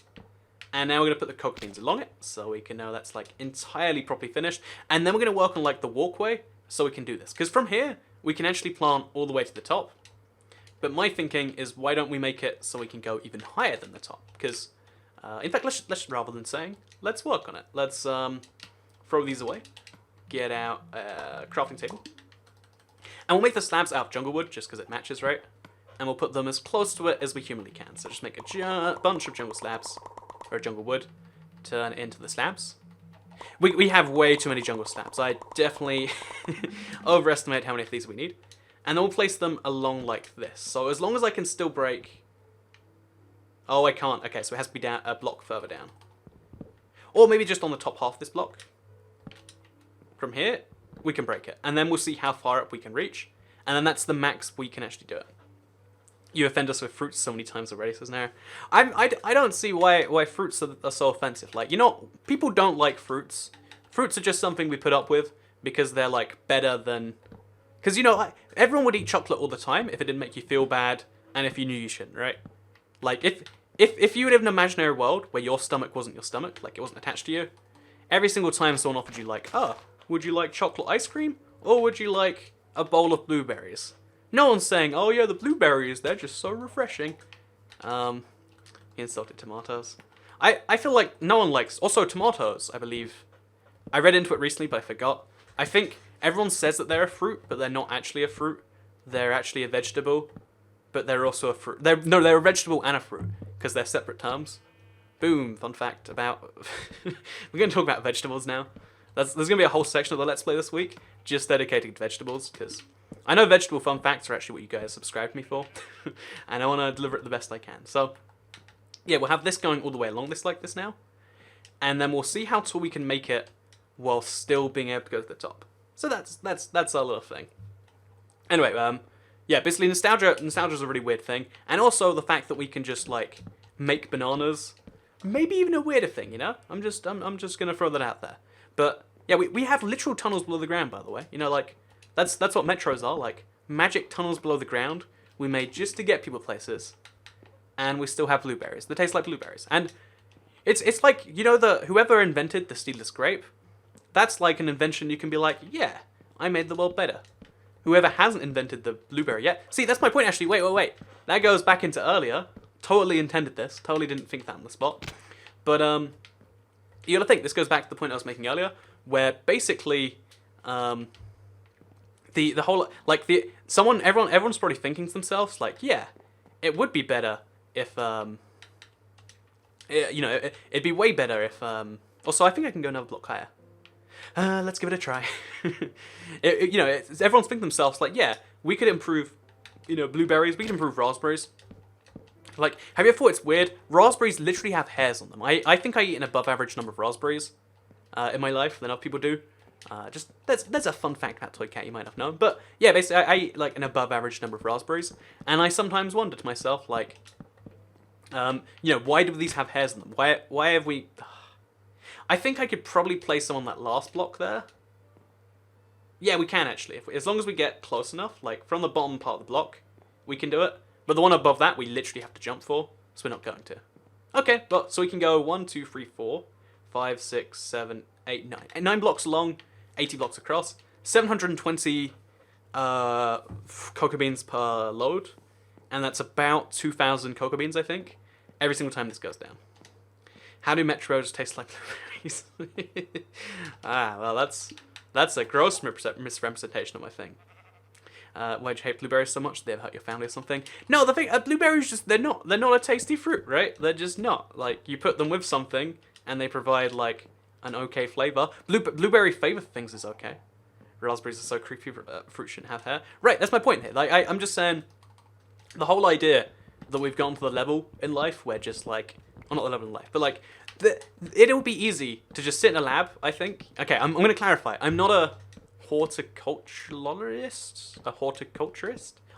And now we're going to put the cocoa beans along it, so we can know that's, like, entirely properly finished. And then we're going to work on, like, the walkway, so we can do this. Because from here, we can actually plant all the way to the top. But my thinking is, why don't we make it so we can go even higher than the top? Because, in fact, let's rather than saying, let's work on it. Let's throw these away. Get out a crafting table. And we'll make the slabs out of jungle wood, just because it matches, right? And we'll put them as close to it as we humanly can. So just make a bunch of jungle slabs, or jungle wood, turn into the slabs. We have way too many jungle slabs. I definitely overestimate how many of these we need. And then we'll place them along like this. So as long as I can still break... Oh, I can't. Okay, so it has to be down a block further down. Or maybe just on the top half of this block. From here, we can break it. And then we'll see how far up we can reach. And then that's the max we can actually do it. You offend us with fruits so many times already, says Nara. I don't see why fruits are so offensive. Like, people don't like fruits. Fruits are just something we put up with because they're, like, better than... Because, everyone would eat chocolate all the time if it didn't make you feel bad and if you knew you shouldn't, right? Like, if you live in an imaginary world where your stomach wasn't your stomach, like it wasn't attached to you, every single time someone offered you, like, oh, would you like chocolate ice cream? Or would you like a bowl of blueberries? No one's saying, oh yeah, the blueberries, they're just so refreshing. He insulted tomatoes. I feel like no one likes... Also, tomatoes, I believe. I read into it recently, but I forgot. I think everyone says that they're a fruit, but they're not actually a fruit. They're actually a vegetable, but they're also a fruit. They're a vegetable and a fruit, because they're separate terms. Boom, fun fact about... We're going to talk about vegetables now. There's going to be a whole section of the Let's Play this week, just dedicated to vegetables, because... I know vegetable fun facts are actually what you guys subscribe to me for, and I want to deliver it the best I can. So, yeah, we'll have this going all the way along this like this now, and then we'll see how tall we can make it while still being able to go to the top. So that's our little thing. Anyway, yeah, basically nostalgia's a really weird thing, and also the fact that we can just like make bananas, maybe even a weirder thing, I'm just gonna throw that out there. But yeah, we have literal tunnels below the ground, by the way. Like. That's what metros are, like magic tunnels below the ground we made just to get people places, and we still have blueberries. They taste like blueberries, and it's like whoever invented the seedless grape, that's like an invention you can be like, yeah, I made the world better. Whoever hasn't invented the blueberry yet, see that's my point actually. Wait, that goes back into earlier. Totally intended this. Totally didn't think that on the spot, but you gotta think this goes back to the point I was making earlier, where basically the whole, like, everyone's probably thinking to themselves, like, yeah, it would be better if, it'd be way better if, also, I think I can go another block higher. Let's give it a try. Everyone's thinking to themselves, like, yeah, we could improve, blueberries, we could improve raspberries. Like, have you ever thought it's weird? Raspberries literally have hairs on them. I think I eat an above average number of raspberries, in my life than other people do. Just there's a fun fact about Toy Cat you might not know. But yeah, basically I eat like an above average number of raspberries, and I sometimes wonder to myself like, why do these have hairs in them? Why have we? I think I could probably place them on that last block there. Yeah, we can actually, as long as we get close enough, like from the bottom part of the block, we can do it. But the one above that, we literally have to jump for, so we're not going to. Okay, well, so we can go 1, 2, 3, 4, 5, 6, 7, 8, 9. 9 blocks along, 80 blocks across, 720 cocoa beans per load, and that's about 2,000 cocoa beans, I think, every single time this goes down. How do Metros taste like blueberries? Well, that's a gross misrepresentation of my thing. Why'd you hate blueberries so much? They've hurt your family or something? No, the thing, blueberries just, they're not a tasty fruit, right? They're just not. Like, you put them with something, and they provide, like, an okay flavor. Blueberry flavor things is okay. Raspberries are so creepy, fruit shouldn't have hair. Right, that's my point here. Like, I'm just saying, the whole idea that we've gone to the level in life where just, like, well, not the level in life, but, like, it'll be easy to just sit in a lab, I think. Okay, I'm going to clarify. I'm not a horticulturist.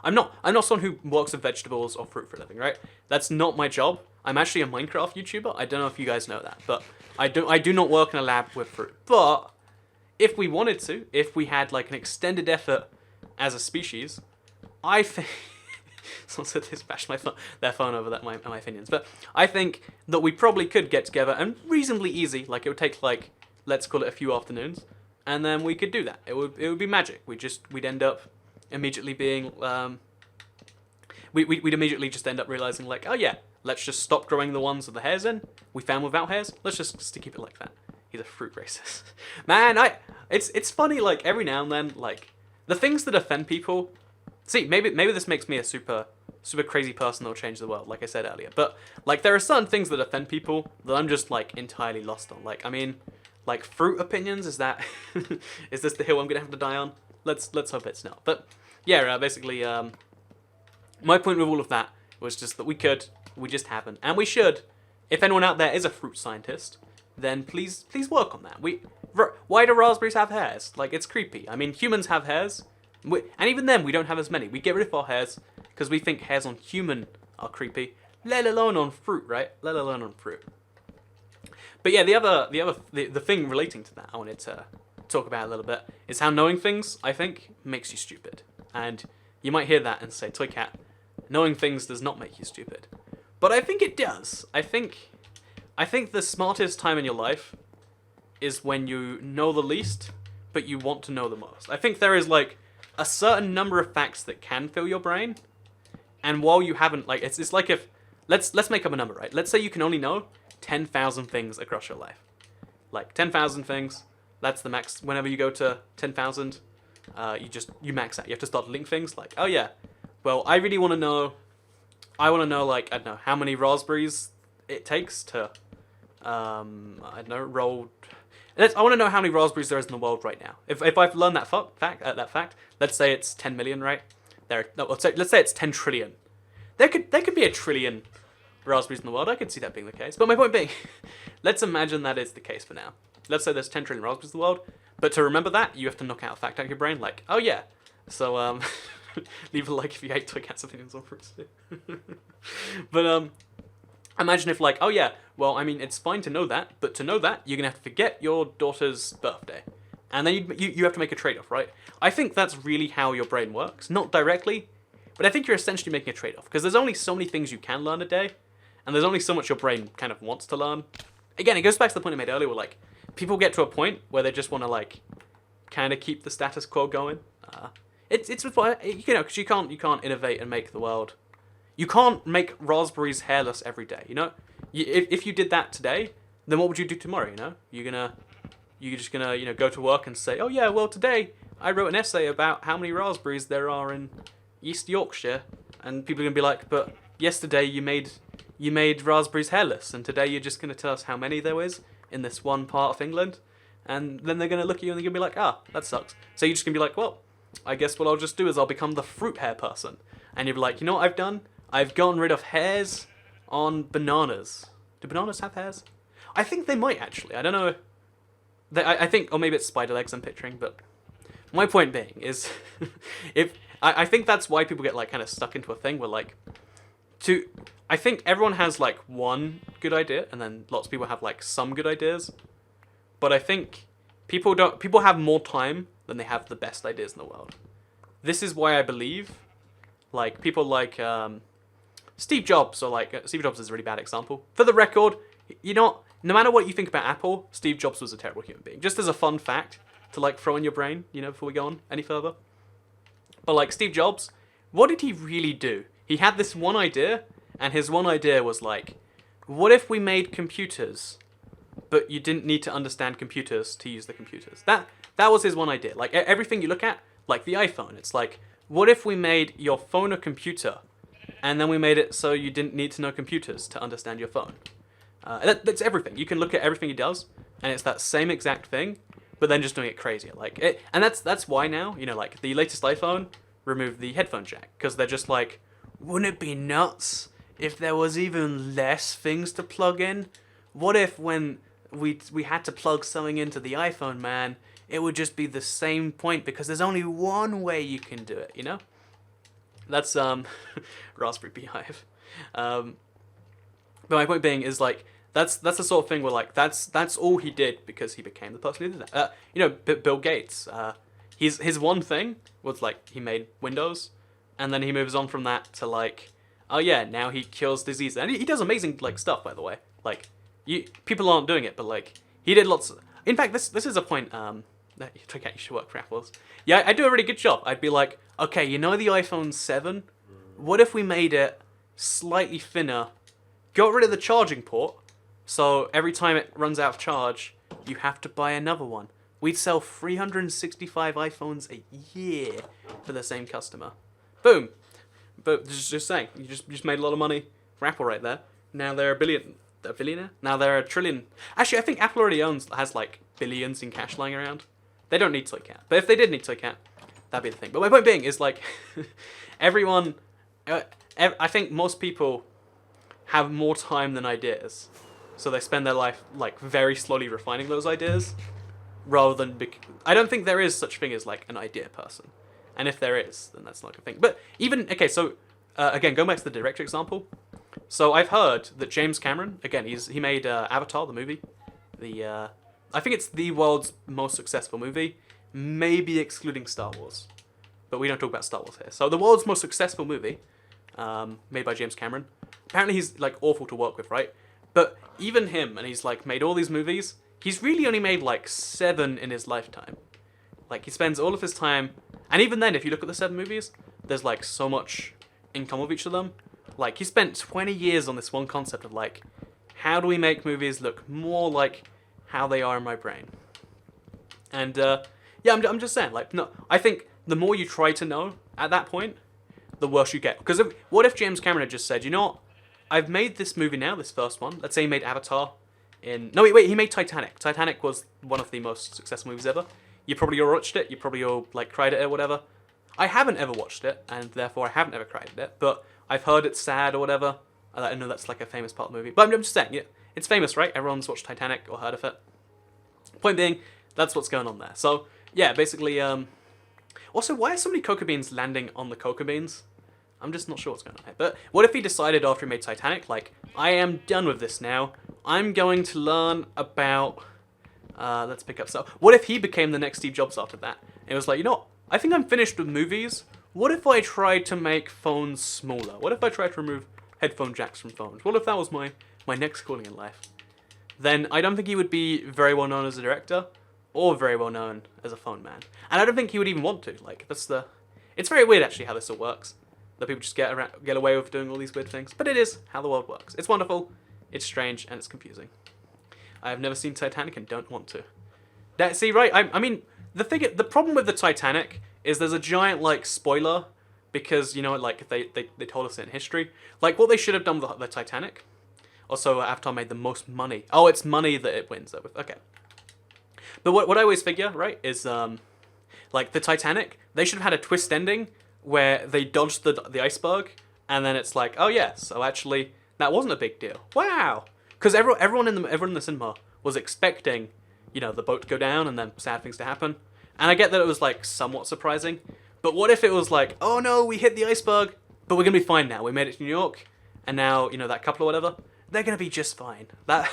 I'm not someone who works with vegetables or fruit for a living, right? That's not my job. I'm actually a Minecraft YouTuber. I don't know if you guys know that, but I do not work in a lab with fruit. But if we wanted to, if we had like an extended effort as a species, I think someone said they smashed their phone over that my opinions, but I think that we probably could get together and reasonably easy, like it would take like, let's call it a few afternoons, and then we could do that. It would be magic. We'd end up immediately being we'd immediately just end up realizing like, oh yeah, let's just stop growing the ones with the hairs in. We found without hairs. Let's just keep it like that. He's a fruit racist. Man, it's funny, like every now and then, like the things that offend people. See, maybe this makes me a super crazy person that'll change the world, like I said earlier. But like there are certain things that offend people that I'm just like entirely lost on. Like, I mean, like fruit opinions, is that is this the hill I'm gonna have to die on? Let's hope it's not. But yeah, basically, my point with all of that was just that we just haven't, and we should. If anyone out there is a fruit scientist, then please work on that. Why do raspberries have hairs? Like, it's creepy. I mean, humans have hairs, and even then we don't have as many. We get rid of our hairs because we think hairs on human are creepy, let alone on fruit, right? Let alone on fruit. But yeah, the thing relating to that I wanted to talk about a little bit is how knowing things, I think, makes you stupid. And you might hear that and say, Toy Cat, knowing things does not make you stupid. But I think it does. I think the smartest time in your life is when you know the least, but you want to know the most. I think there is like a certain number of facts that can fill your brain, and while you haven't, like, it's like if let's make up a number, right? Let's say you can only know 10,000 things across your life. Like 10,000 things, that's the max. Whenever you go to 10,000, you max out. You have to start linking things like, oh yeah, well, I really want to know. I want to know, like, I don't know how many raspberries it takes to, I don't know, roll. I want to know how many raspberries there is in the world right now. If I've learned that fact, let's say it's 10 million, right? Let's say it's 10 trillion. There could be a trillion raspberries in the world. I could see that being the case. But my point being, let's imagine that is the case for now. Let's say there's 10 trillion raspberries in the world. But to remember that, you have to knock out a fact out of your brain. Like, oh yeah. So leave a like if you hate Toy Cat's opinions on fruits. But imagine if like, oh yeah, well, I mean, it's fine to know that, but to know that, you're gonna have to forget your daughter's birthday, and then you have to make a trade-off, right? I think that's really how your brain works, not directly, but I think you're essentially making a trade-off because there's only so many things you can learn a day, and there's only so much your brain kind of wants to learn. Again, it goes back to the point I made earlier, where like people get to a point where they just want to like kind of keep the status quo going. It's because you can't innovate and make the world. You can't make raspberries hairless every day. You know, if you did that today, then what would you do tomorrow? You know, you're just gonna go to work and say, oh yeah, well today I wrote an essay about how many raspberries there are in East Yorkshire, and people are gonna be like, but yesterday you made raspberries hairless, and today you're just gonna tell us how many there is in this one part of England, and then they're gonna look at you and they're gonna be like, ah, that sucks. So you're just gonna be like, well, I guess what I'll just do is I'll become the fruit hair person. And you'll be like, you know what I've done? I've gotten rid of hairs on bananas. Do bananas have hairs? I think they might actually. I don't know. I think, or maybe it's spider legs I'm picturing, but my point being is, if I think that's why people get like kind of stuck into a thing where like, I think everyone has like one good idea, and then lots of people have like some good ideas, but I think people have more time than they have the best ideas in the world. This is why I believe, like people like Steve Jobs, or like Steve Jobs is a really bad example. For the record, no matter what you think about Apple, Steve Jobs was a terrible human being. Just as a fun fact to like throw in your brain, before we go on any further. But like Steve Jobs, what did he really do? He had this one idea, and his one idea was like, what if we made computers, but you didn't need to understand computers to use the computers? That was his one idea. Like everything you look at, like the iPhone, it's like, what if we made your phone a computer, and then we made it so you didn't need to know computers to understand your phone? That's everything. You can look at everything he does, and it's that same exact thing, but then just doing it crazier. And that's why now, like the latest iPhone removed the headphone jack, because they're just like, wouldn't it be nuts if there was even less things to plug in? What if when we had to plug something into the iPhone, man, it would just be the same point, because there's only one way you can do it, That's Raspberry Beehive. But my point being is like, that's the sort of thing where like that's all he did because he became the person who did that. Bill Gates. His one thing was like he made Windows, and then he moves on from that to like, oh yeah, now he cures disease, and he does amazing like stuff, by the way. Like people aren't doing it, but like he did lots. In fact, this is a point that you should work for Apple's. Yeah, I do a really good job. I'd be like, okay, the iPhone 7. What if we made it slightly thinner, got rid of the charging port, so every time it runs out of charge, you have to buy another one. We'd sell 365 iPhones a year for the same customer. Boom. But just saying, you just made a lot of money for Apple right there. Now they're a billionaire? Now they're a trillion. Actually, I think Apple already has like billions in cash lying around. They don't need Toycat. But if they did need Toycat, that'd be the thing. But my point being is like, everyone, I think most people have more time than ideas. So they spend their life like very slowly refining those ideas, rather than. I don't think there is such thing as like an idea person, and if there is, then that's not a thing. But even okay, so again, going back to the director example. So I've heard that James Cameron, again, he made Avatar, the movie. I think it's the world's most successful movie, maybe excluding Star Wars, but we don't talk about Star Wars here. So the world's most successful movie, made by James Cameron. Apparently he's like awful to work with, right? But even him, and he's like made all these movies, he's really only made like 7 in his lifetime. Like he spends all of his time, and even then, if you look at the 7 movies, there's like so much in common with each of them. Like he spent 20 years on this one concept of like, how do we make movies look more like how they are in my brain? And yeah, I'm just saying, like, no, I think the more you try to know at that point, the worse you get. Because what if James Cameron had just said, you know what? I've made this movie now, this first one. Let's say he made Avatar no, wait, he made Titanic. Titanic was one of the most successful movies ever. You probably all watched it. You probably all, like, cried at it or whatever. I haven't ever watched it, and therefore I haven't ever cried at it, but I've heard it's sad or whatever. I know that's, like, a famous part of the movie. But I'm just saying, yeah, it's famous, right? Everyone's watched Titanic or heard of it. Point being, that's what's going on there. So, yeah, basically, also, why are so many cocoa beans landing on the cocoa beans? I'm just not sure what's going on here. But what if he decided after he made Titanic, like, I am done with this now. I'm going to learn about... let's pick up. So, what if he became the next Steve Jobs after that? And it was like, you know what? I think I'm finished with movies. What if I tried to make phones smaller? What if I tried to remove headphone jacks from phones? What if that was my next calling in life? Then I don't think he would be very well known as a director, or very well known as a phone man. And I don't think he would even want to. Like, that's the... It's very weird, actually, how this all works. That people just get away with doing all these weird things. But it is how the world works. It's wonderful, it's strange, and it's confusing. I have never seen Titanic and don't want to. See, right, I mean, the problem with the Titanic is there's a giant, like, spoiler, because, you know, like, they told us it in history. Like, what they should have done with the Titanic. Also, Avatar made the most money. Oh, it's money that it wins, though. Okay. But what I always figure, right, is, like, the Titanic, they should have had a twist ending where they dodged the iceberg, and then it's like, oh yeah, so actually, that wasn't a big deal. Wow! Because everyone in the cinema was expecting, you know, the boat go down and then sad things to happen. And I get that it was like somewhat surprising, but what if it was like, oh no, we hit the iceberg, but we're gonna be fine now. We made it to New York, and now, you know, that couple or whatever, they're gonna be just fine. That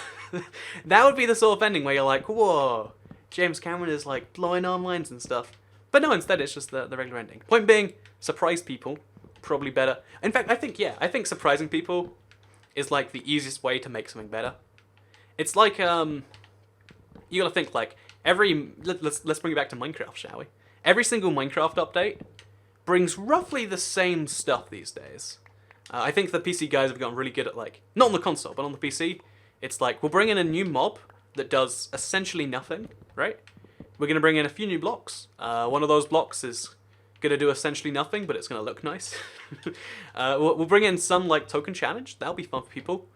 that would be the sort of ending where you're like, whoa, James Cameron is like blowing on lines and stuff. But no, instead it's just the regular ending. Point being, surprise people, probably better. In fact, I think surprising people is like the easiest way to make something better. It's like, you gotta think like, let's bring it back to Minecraft, shall we? Every single Minecraft update brings roughly the same stuff these days. I think the PC guys have gotten really good at like, not on the console, but on the PC, it's like, we'll bring in a new mob that does essentially nothing, right? We're going to bring in a few new blocks. One of those blocks is going to do essentially nothing, but it's going to look nice. We'll bring in some like token challenge. That'll be fun for people.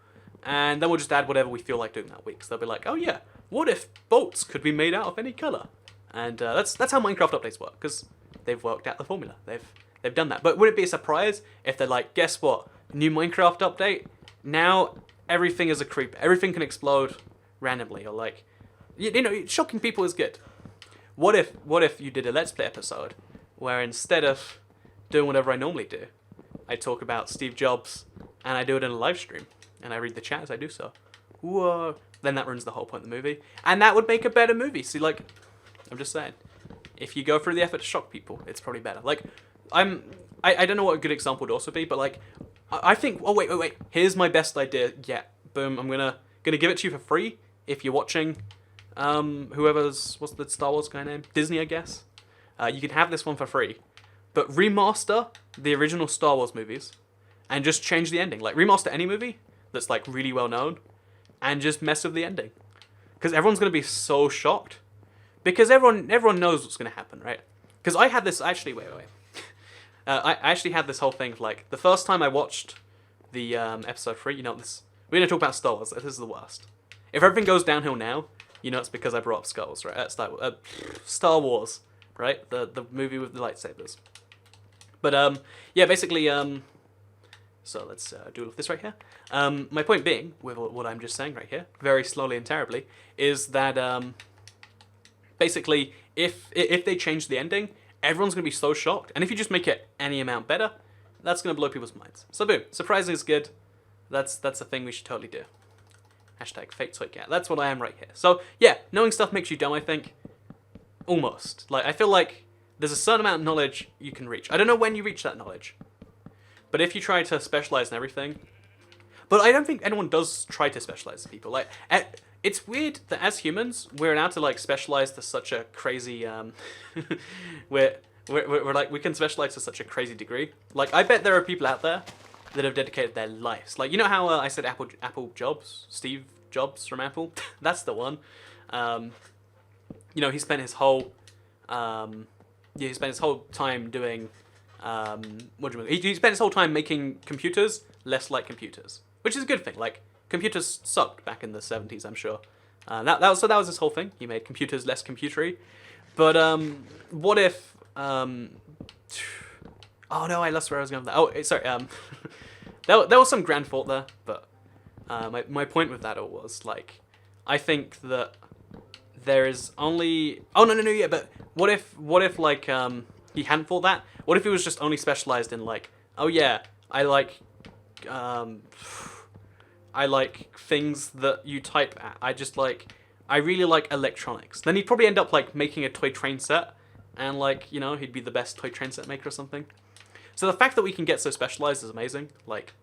And then we'll just add whatever we feel like doing that week. So they'll be like, oh yeah, what if boats could be made out of any color? And that's how Minecraft updates work, because they've worked out the formula. They've done that. But would it be a surprise if they're like, guess what? New Minecraft update. Now everything is a creep. Everything can explode randomly, or like, you know, shocking people is good. What if you did a Let's Play episode where instead of doing whatever I normally do, I talk about Steve Jobs and I do it in a live stream and I read the chat as I do so? Whoa. Then that ruins the whole point of the movie. And that would make a better movie. See, like, I'm just saying, if you go through the effort to shock people, it's probably better. Like, I don't know what a good example would also be, but like, I think, oh wait. Here's my best idea yet. Boom, I'm gonna give it to you for free if you're watching what's the Star Wars guy name? Disney, I guess. You can have this one for free, but remaster the original Star Wars movies and just change the ending. Like, remaster any movie that's like really well known and just mess with the ending, because everyone's gonna be so shocked, because everyone knows what's gonna happen, right? Because I had this actually. Wait. I actually had this whole thing of like, the first time I watched the episode 3, you know, this, we're gonna talk about Star Wars. This is the worst. If everything goes downhill now, you know it's because I brought up Skulls, right? Star Wars, right? The movie with the lightsabers. But yeah, basically, so let's do all of this right here. My point being, with what I'm just saying right here, very slowly and terribly, is that basically, if they change the ending, everyone's gonna be so shocked, and if you just make it any amount better, that's gonna blow people's minds. So boom, surprising is good. That's a thing we should totally do. Hashtag fake toy cat. That's what I am right here. So yeah, knowing stuff makes you dumb, I think. Almost. Like, I feel like there's a certain amount of knowledge you can reach. I don't know when you reach that knowledge, but if you try to specialize in everything, but I don't think anyone does try to specialize in people. Like, it's weird that as humans, we're allowed to like specialize to such a crazy we're like, we can specialize to such a crazy degree. Like, I bet there are people out there that have dedicated their lives. Like, you know how I said Apple Jobs, Steve Jobs from Apple? That's the one. You know, he spent his whole time doing he spent his whole time making computers less like computers, which is a good thing. Like, computers sucked back in the 70s, I'm sure. That was his whole thing. He made computers less computery. But what if oh no, I lost where I was going with that. Oh, sorry. There was some grand thought there, but my point with that all was like, I think that there is only. Oh no, yeah. But what if like he hadn't thought that? What if he was just only specialized in like, oh yeah, I like things that you type at. I really like electronics. Then he'd probably end up like making a toy train set, and like, you know, he'd be the best toy train set maker or something. So the fact that we can get so specialized is amazing. Like,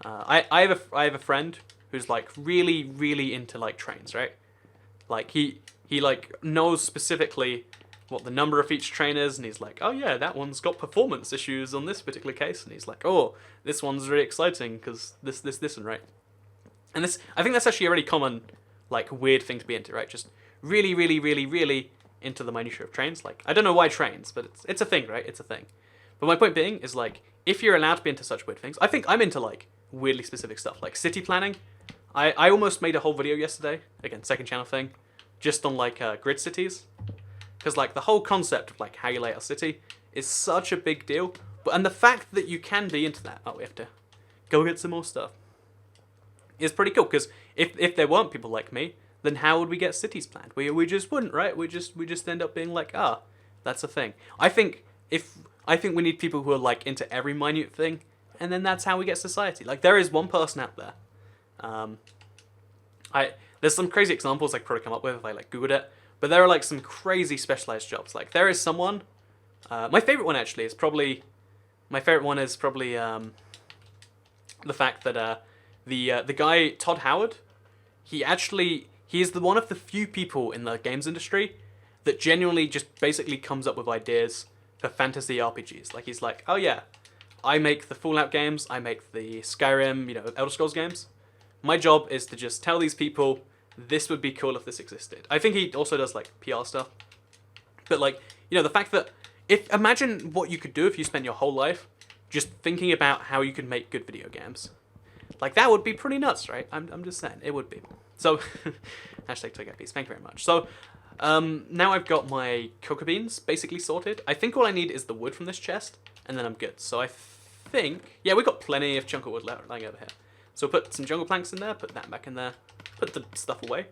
I have a friend who's like really into like trains, right? Like he like knows specifically what the number of each train is, and he's like, oh yeah, that one's got performance issues on this particular case, and he's like, oh, this one's really exciting because this and right. And this, I think that's actually a really common, like, weird thing to be into, right? Just really into the minutiae of trains. Like, I don't know why trains, but it's a thing, right? It's a thing. But my point being is, like, if you're allowed to be into such weird things, I think I'm into, like, weirdly specific stuff. Like, city planning. I almost made a whole video yesterday, again, second channel thing, just on, like, grid cities. Because, like, the whole concept of, like, how you lay out a city is such a big deal. And the fact that you can be into that, oh, we have to go get some more stuff, is pretty cool. Because if there weren't people like me then how would we get cities planned? We just wouldn't, right? We just end up being like, that's a thing. I think we need people who are like into every minute thing, and then that's how we get society. Like there is one person out there. There's some crazy examples I could probably come up with if I like Googled it, but there are like some crazy specialized jobs. Like there is someone. My favorite one actually is probably. The fact that the guy Todd Howard, he is one of the few people in the games industry that genuinely just basically comes up with ideas for fantasy RPGs. Like he's like, oh yeah, I make the Fallout games, I make the Skyrim, Elder Scrolls games. My job is to just tell these people this would be cool if this existed. I think he also does like PR stuff. But like, the fact that imagine what you could do if you spent your whole life just thinking about how you could make good video games. Like that would be pretty nuts, right? I'm just saying, it would be. So, hashtag #ToyGappies, thank you very much. So, now I've got my cocoa beans basically sorted. I think all I need is the wood from this chest, and then I'm good. So I think, yeah, we've got plenty of chunk of wood lying over here. So put some jungle planks in there, put that back in there, put the stuff away,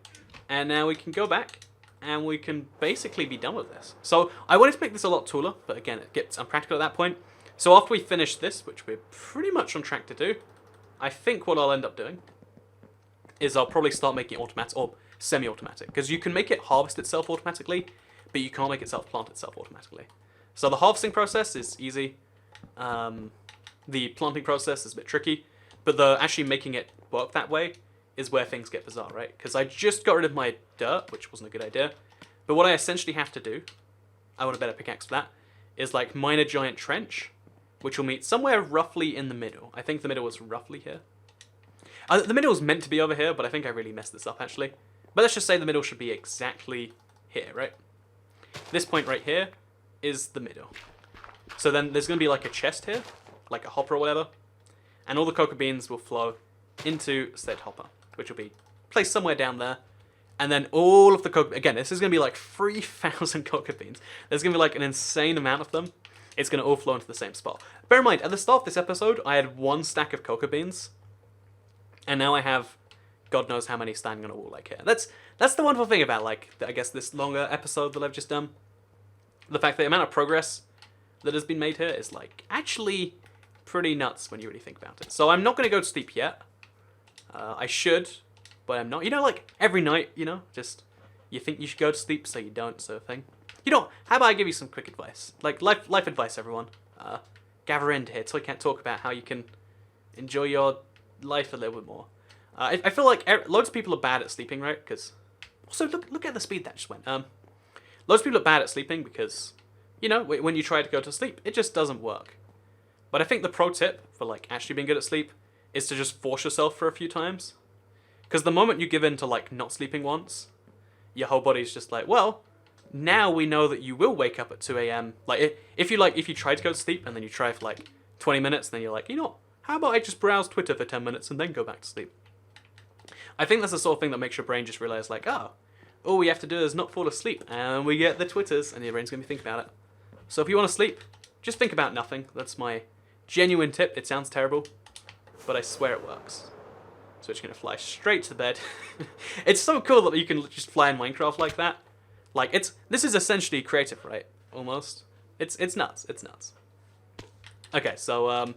and now we can go back, and we can basically be done with this. So I wanted to make this a lot taller, but again, it gets unpractical at that point. So after we finish this, which we're pretty much on track to do, I think what I'll end up doing is I'll probably start making it automatic or semi-automatic, because you can make it harvest itself automatically, but you can't make it self-plant itself automatically. So the harvesting process is easy. The planting process is a bit tricky, but the actually making it work that way is where things get bizarre, right? Because I just got rid of my dirt, which wasn't a good idea. But what I essentially have to do, I want a better pickaxe for that, is like mine a giant trench, which will meet somewhere roughly in the middle. I think the middle was roughly here. The middle was meant to be over here, but I think I really messed this up actually. But let's just say the middle should be exactly here, right? This point right here is the middle. So then there's going to be like a chest here, like a hopper or whatever, and all the cocoa beans will flow into said hopper, which will be placed somewhere down there. And then all of the cocoa, again, this is going to be like 3,000 cocoa beans. There's going to be like an insane amount of them. It's going to all flow into the same spot. Bear in mind, at the start of this episode, I had 1 stack of cocoa beans, and now I have God knows how many standing on a wall like here. That's the wonderful thing about, like, I guess this longer episode that I've just done. The fact that the amount of progress that has been made here is, like, actually pretty nuts when you really think about it. So I'm not going to go to sleep yet. I should, but I'm not. Like, every night, just, you think you should go to sleep, so you don't, sort of thing. How about I give you some quick advice? Like, life advice, everyone. Gather in here, so I can't talk about how you can enjoy your life a little bit more. I feel like loads of people are bad at sleeping, right? Because, also, look at the speed that just went. Loads of people are bad at sleeping because, when you try to go to sleep, it just doesn't work. But I think the pro tip for, like, actually being good at sleep is to just force yourself for a few times. Because the moment you give in to, like, not sleeping once, your whole body's just like, well, now we know that you will wake up at 2 a.m. Like, if you try to go to sleep and then you try for, like, 20 minutes, and then you're like, how about I just browse Twitter for 10 minutes and then go back to sleep? I think that's the sort of thing that makes your brain just realize, like, all we have to do is not fall asleep, and we get the Twitters, and your brain's going to be thinking about it. So if you want to sleep, just think about nothing. That's my genuine tip. It sounds terrible, but I swear it works. So it's going to fly straight to bed. It's so cool that you can just fly in Minecraft like that. Like, this is essentially creative, right? Almost. It's nuts. It's nuts. Okay, so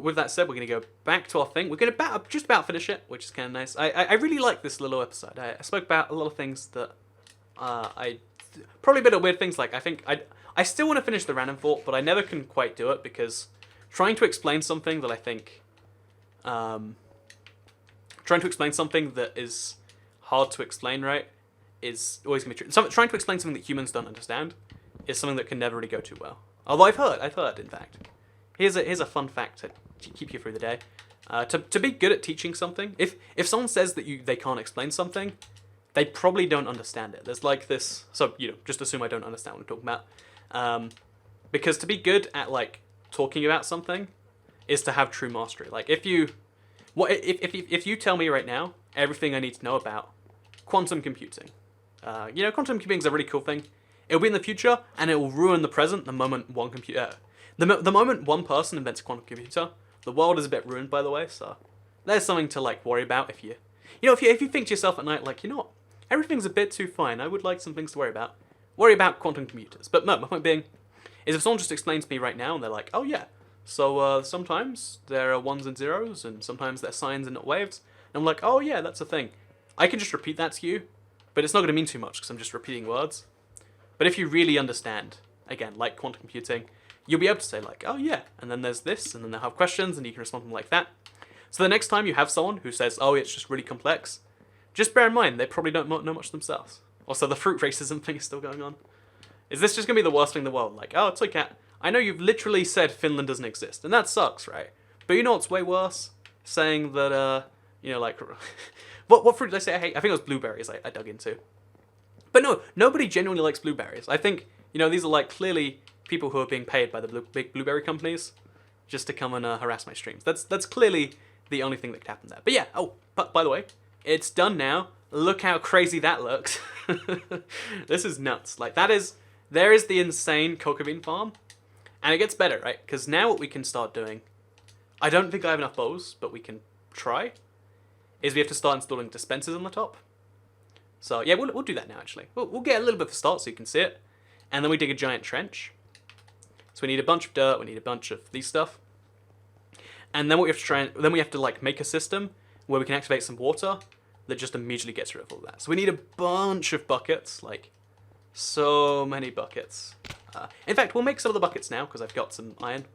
with that said, we're going to go back to our thing. We're going to just about finish it, which is kind of nice. I really like this little episode. I spoke about a lot of things that probably a bit of weird things. Like, I think I still want to finish the random thought, but I never can quite do it because trying to explain something that I think... trying to explain something that is hard to explain, right, is always going to be true. Trying to explain something that humans don't understand is something that can never really go too well. Although I've heard, in fact. Here's a fun fact to keep you through the day. To be good at teaching something, if someone says that they can't explain something, they probably don't understand it. There's like this, so just assume I don't understand what I'm talking about. Because to be good at like talking about something is to have true mastery. Like if you tell me right now everything I need to know about quantum computing, quantum computing is a really cool thing. It'll be in the future, and it will ruin the present the moment one computer. The moment one person invents a quantum computer, the world is a bit ruined, by the way, so there's something to, like, worry about if you You know, if you think to yourself at night, like, you know what, everything's a bit too fine, I would like some things to worry about quantum computers. But no, my point being is if someone just explains to me right now and they're like, oh yeah, so sometimes there are ones and zeros and sometimes they're sines and not waves, and I'm like, oh yeah, that's a thing. I can just repeat that to you, but it's not going to mean too much because I'm just repeating words. But if you really understand, again, like quantum computing, you'll be able to say like, oh yeah, and then there's this, and then they'll have questions and you can respond to them like that. So the next time you have someone who says, oh, it's just really complex, just bear in mind they probably don't know much themselves. Also, the fruit racism thing is still going on. Is this just going to be the worst thing in the world? Like, oh, it's okay. I know you've literally said Finland doesn't exist, and that sucks, right? But you know what's way worse? Saying that, you know, like, what fruit did I say I hate? I think it was blueberries I dug into. But no, nobody genuinely likes blueberries. I think, you know, these are like clearly people who are being paid by the big blueberry companies just to come and harass my streams. That's clearly the only thing that could happen there. But yeah, oh, but by the way, it's done now. Look how crazy that looks. This is nuts. Like, there is the insane cocoa bean farm. And it gets better, right? Because now what we can start doing, I don't think I have enough bows, but we can try, is we have to start installing dispensers on the top. So yeah, we'll do that now actually. We'll get a little bit of a start so you can see it. And then we dig a giant trench. So we need a bunch of dirt, we need a bunch of these stuff. And then what we have to then we have to like make a system where we can activate some water that just immediately gets rid of all that. So we need a bunch of buckets, like so many buckets. In fact, we'll make some of the buckets now because I've got some iron.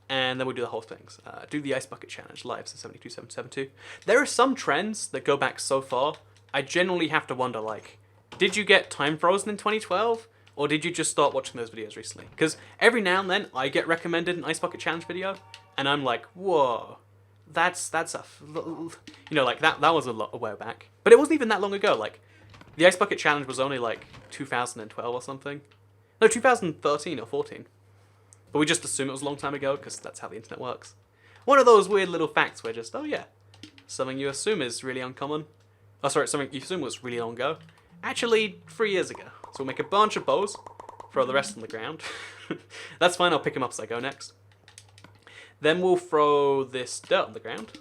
And then we'll do the whole things. Do the ice bucket challenge live, so 72772. There are some trends that go back so far. I generally have to wonder, like, did you get time frozen in 2012? Or did you just start watching those videos recently? Because every now and then I get recommended an ice bucket challenge video, and I'm like, whoa, that's a, you know, like that was a while back. But it wasn't even that long ago. Like, the ice bucket challenge was only like 2012 or something. No, 2013 or 14. But we just assume it was a long time ago because that's how the internet works. One of those weird little facts where just, oh yeah, something you assume is really uncommon. Oh, sorry, something you assume was really long ago. Actually, 3 years ago. So we'll make a bunch of bows, throw the rest on the ground. That's fine, I'll pick them up as I go next. Then we'll throw this dirt on the ground,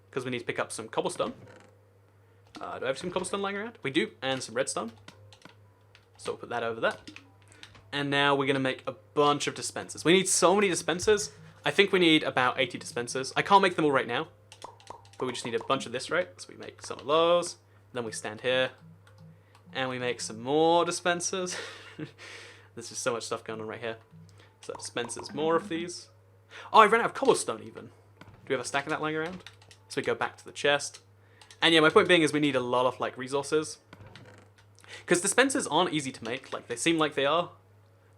because we need to pick up some cobblestone. Do I have some cobblestone lying around? We do, and some redstone. So we'll put that over there. And now we're going to make a bunch of dispensers. We need so many dispensers. I think we need about 80 dispensers. I can't make them all right now, but we just need a bunch of this, right? So we make some of those, then we stand here, and we make some more dispensers. There's just so much stuff going on right here. So that dispensers more of these. Oh, I ran out of cobblestone even. Do we have a stack of that lying around? So we go back to the chest. And yeah, my point being is we need a lot of like resources. Because dispensers aren't easy to make. Like, they seem like they are,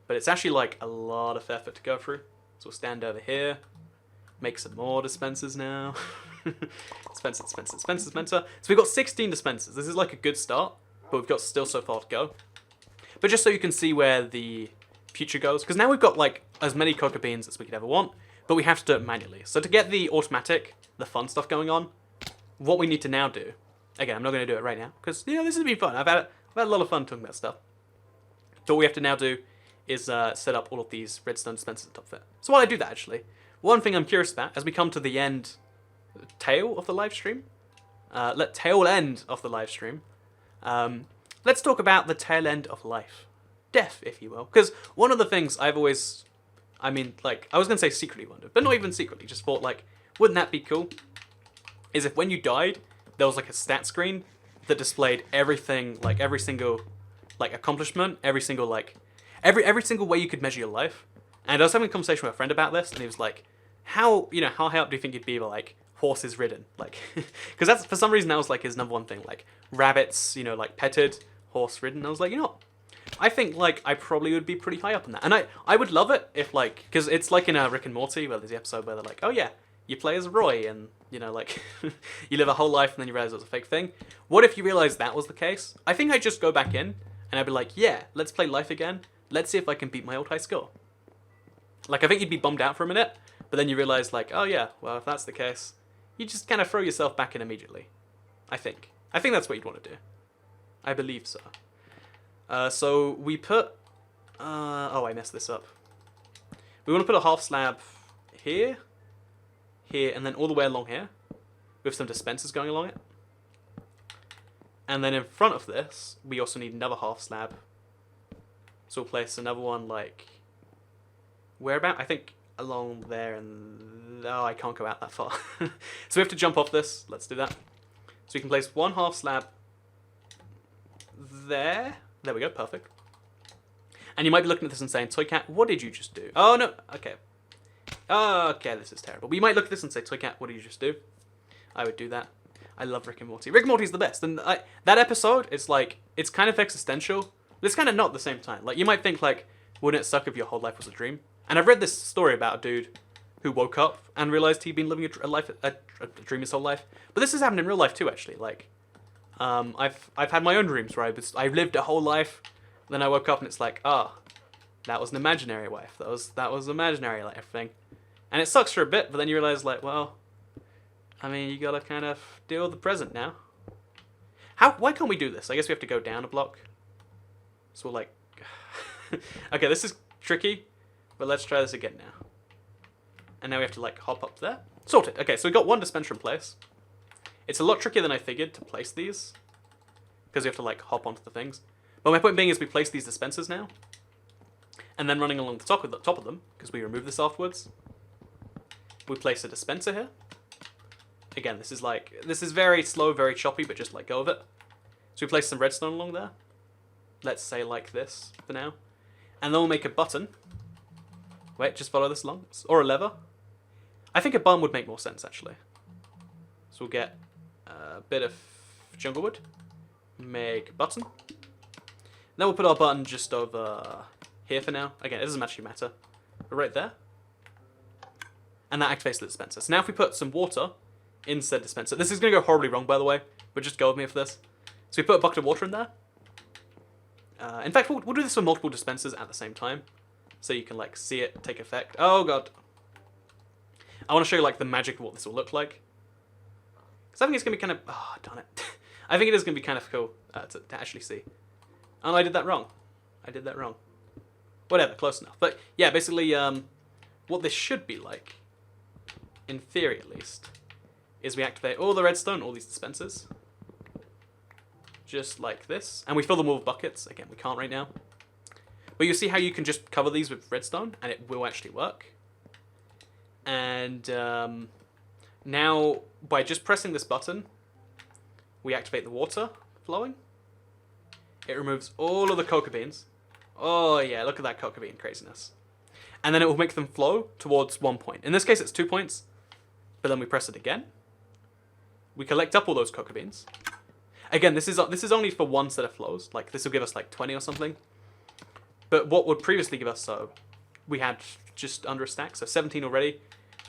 but it's actually like a lot of effort to go through. So we'll stand over here, make some more dispensers now. Dispenser. So we've got 16 dispensers. This is like a good start, but we've got still so far to go. But just so you can see where the future goes, because now we've got like as many cocoa beans as we could ever want, but we have to do it manually. So to get the automatic, the fun stuff going on, what we need to now do, again, I'm not going to do it right now, because, you know, this has been fun. I've had a lot of fun talking about stuff. So what we have to now do is set up all of these redstone dispensers on top of it. So while I do that, actually, one thing I'm curious about, as we come to the tail of the live stream, tail end of the live stream, let's talk about the tail end of life. Death, if you will. Because one of the things I've always, I mean, like, I was going to say secretly wondered, but not even secretly, just thought, like, wouldn't that be cool? Is if when you died, there was, like, a stat screen that displayed everything, like, every single, like, accomplishment, every single, like, every single way you could measure your life. And I was having a conversation with a friend about this, and he was like, how high up do you think you'd be, like, horses ridden? Like, because that's, for some reason, that was, like, his number one thing. Like, rabbits, you know, like, petted, horse ridden. I was like, you know what? I think, like, I probably would be pretty high up in that. And I would love it if, like, because it's like in Rick and Morty, where there's the episode where they're like, oh yeah, you play as Roy, and, you know, like, you live a whole life, and then you realize it was a fake thing. What if you realize that was the case? I think I'd just go back in, and I'd be like, yeah, let's play life again. Let's see if I can beat my old high score. Like, I think you'd be bummed out for a minute, but then you realize, like, oh yeah, well, if that's the case, you just kind of throw yourself back in immediately. I think that's what you'd want to do. I believe so. So we put, oh, I messed this up. We want to put a half slab here, and then all the way along here. We with some dispensers going along it. And then in front of this, we also need another half slab. So we'll place another one like, where about? I think along there, and oh, I can't go out that far. So we have to jump off this. Let's do that. So we can place one half slab there. There we go, perfect. And you might be looking at this and saying, Toy Cat, what did you just do? Oh no, okay. Okay, this is terrible. But you might look at this and say, Toy Cat, what did you just do? I would do that. I love Rick and Morty. Rick and Morty's the best. And that episode, it's like, it's kind of existential, but it's kind of not at the same time. Like, you might think, like, wouldn't it suck if your whole life was a dream? And I've read this story about a dude who woke up and realized he'd been living a dream his whole life. But this has happened in real life too, actually. Like, I've had my own dreams where I lived a whole life, then I woke up and it's like, that was an imaginary life. That was imaginary life thing. And it sucks for a bit, but then you realize, like, well, I mean, you gotta kind of deal with the present now. Why can't we do this? I guess we have to go down a block. So we'll like, okay, this is tricky, but let's try this again now. And now we have to like hop up there. Sorted. Okay, so we got one dispenser in place. It's a lot trickier than I figured to place these, because we have to like hop onto the things. But my point being is we place these dispensers now, and then running along the top of them, because we remove this afterwards, we place a dispenser here. Again, this is very slow, very choppy, but just let go of it. So we place some redstone along there. Let's say like this for now. And then we'll make a button. Wait, just follow this along. Or a lever. I think a button would make more sense, actually. So we'll get a bit of jungle wood. Make a button. Then we'll put our button just over here for now. Again, it doesn't actually matter. But right there. And that activates the dispenser. So now if we put some water in said dispenser. This is going to go horribly wrong, by the way, but just go with me for this. So we put a bucket of water in there. In fact, we'll do this for multiple dispensers at the same time, so you can like see it take effect. Oh god. I want to show you like the magic of what this will look like. Because I think it's going to be kind of... Oh, darn it. I think it is going to be kind of cool to actually see. Oh, no, I did that wrong. Whatever, close enough. But yeah, basically what this should be like, in theory at least, is we activate all the redstone, all these dispensers, just like this, and we fill them all with buckets. Again, we can't right now, but you see how you can just cover these with redstone and it will actually work. And now by just pressing this button, we activate the water flowing. It removes all of the cocoa beans. Oh yeah, look at that cocoa bean craziness. And then it will make them flow towards 1 point. In this case it's 2 points, but then we press it again. We collect up all those cocoa beans. Again, this is only for one set of flows. Like, this will give us like 20 or something. But what would previously give us, so we had just under a stack, so 17 already,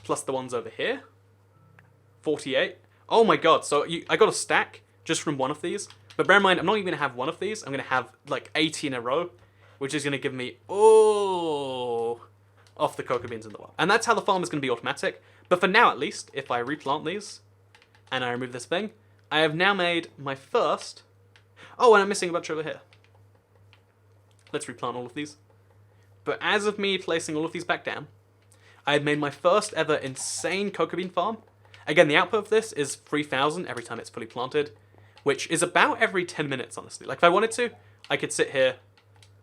plus the ones over here, 48. Oh my god, so I got a stack just from one of these. But bear in mind, I'm not even going to have one of these. I'm going to have like 80 in a row, which is going to give me all of the cocoa beans in the world. And that's how the farm is going to be automatic. But for now, at least, if I replant these, and I remove this thing, I have now made my first... Oh, and I'm missing a bunch over here. Let's replant all of these. But as of me placing all of these back down, I had made my first ever insane cocoa bean farm. Again, the output of this is 3,000 every time it's fully planted, which is about every 10 minutes, honestly. Like, if I wanted to, I could sit here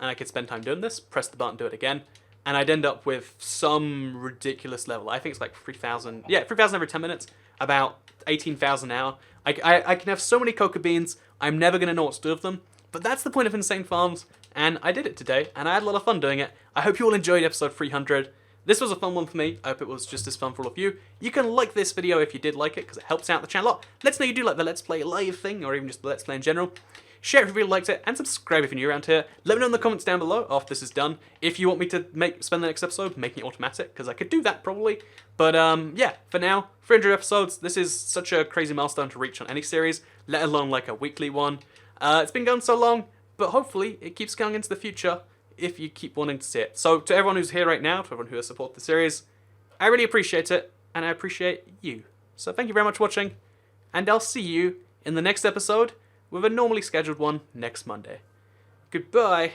and I could spend time doing this, press the button, do it again, and I'd end up with some ridiculous level. I think it's like 3,000. Yeah, 3,000 every 10 minutes, about 18,000 an hour. I can have so many cocoa beans, I'm never going to know what to do with them. But that's the point of Insane Farms, and I did it today, and I had a lot of fun doing it. I hope you all enjoyed episode 300. This was a fun one for me. I hope it was just as fun for all of you. You can like this video if you did like it, because it helps out the channel a lot. Let us know you do like the Let's Play live thing, or even just the Let's Play in general. Share if you really liked it, and subscribe if you're new around here. Let me know in the comments down below after this is done if you want me to spend the next episode making it automatic, because I could do that probably. But yeah, for now, 300 episodes. This is such a crazy milestone to reach on any series, let alone like a weekly one. It's been going so long, but hopefully it keeps going into the future if you keep wanting to see it. So to everyone who's here right now, to everyone who has supported the series, I really appreciate it, and I appreciate you. So thank you very much for watching, and I'll see you in the next episode with a normally scheduled one next Monday. Goodbye.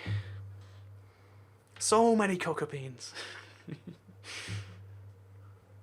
So many cocoa beans.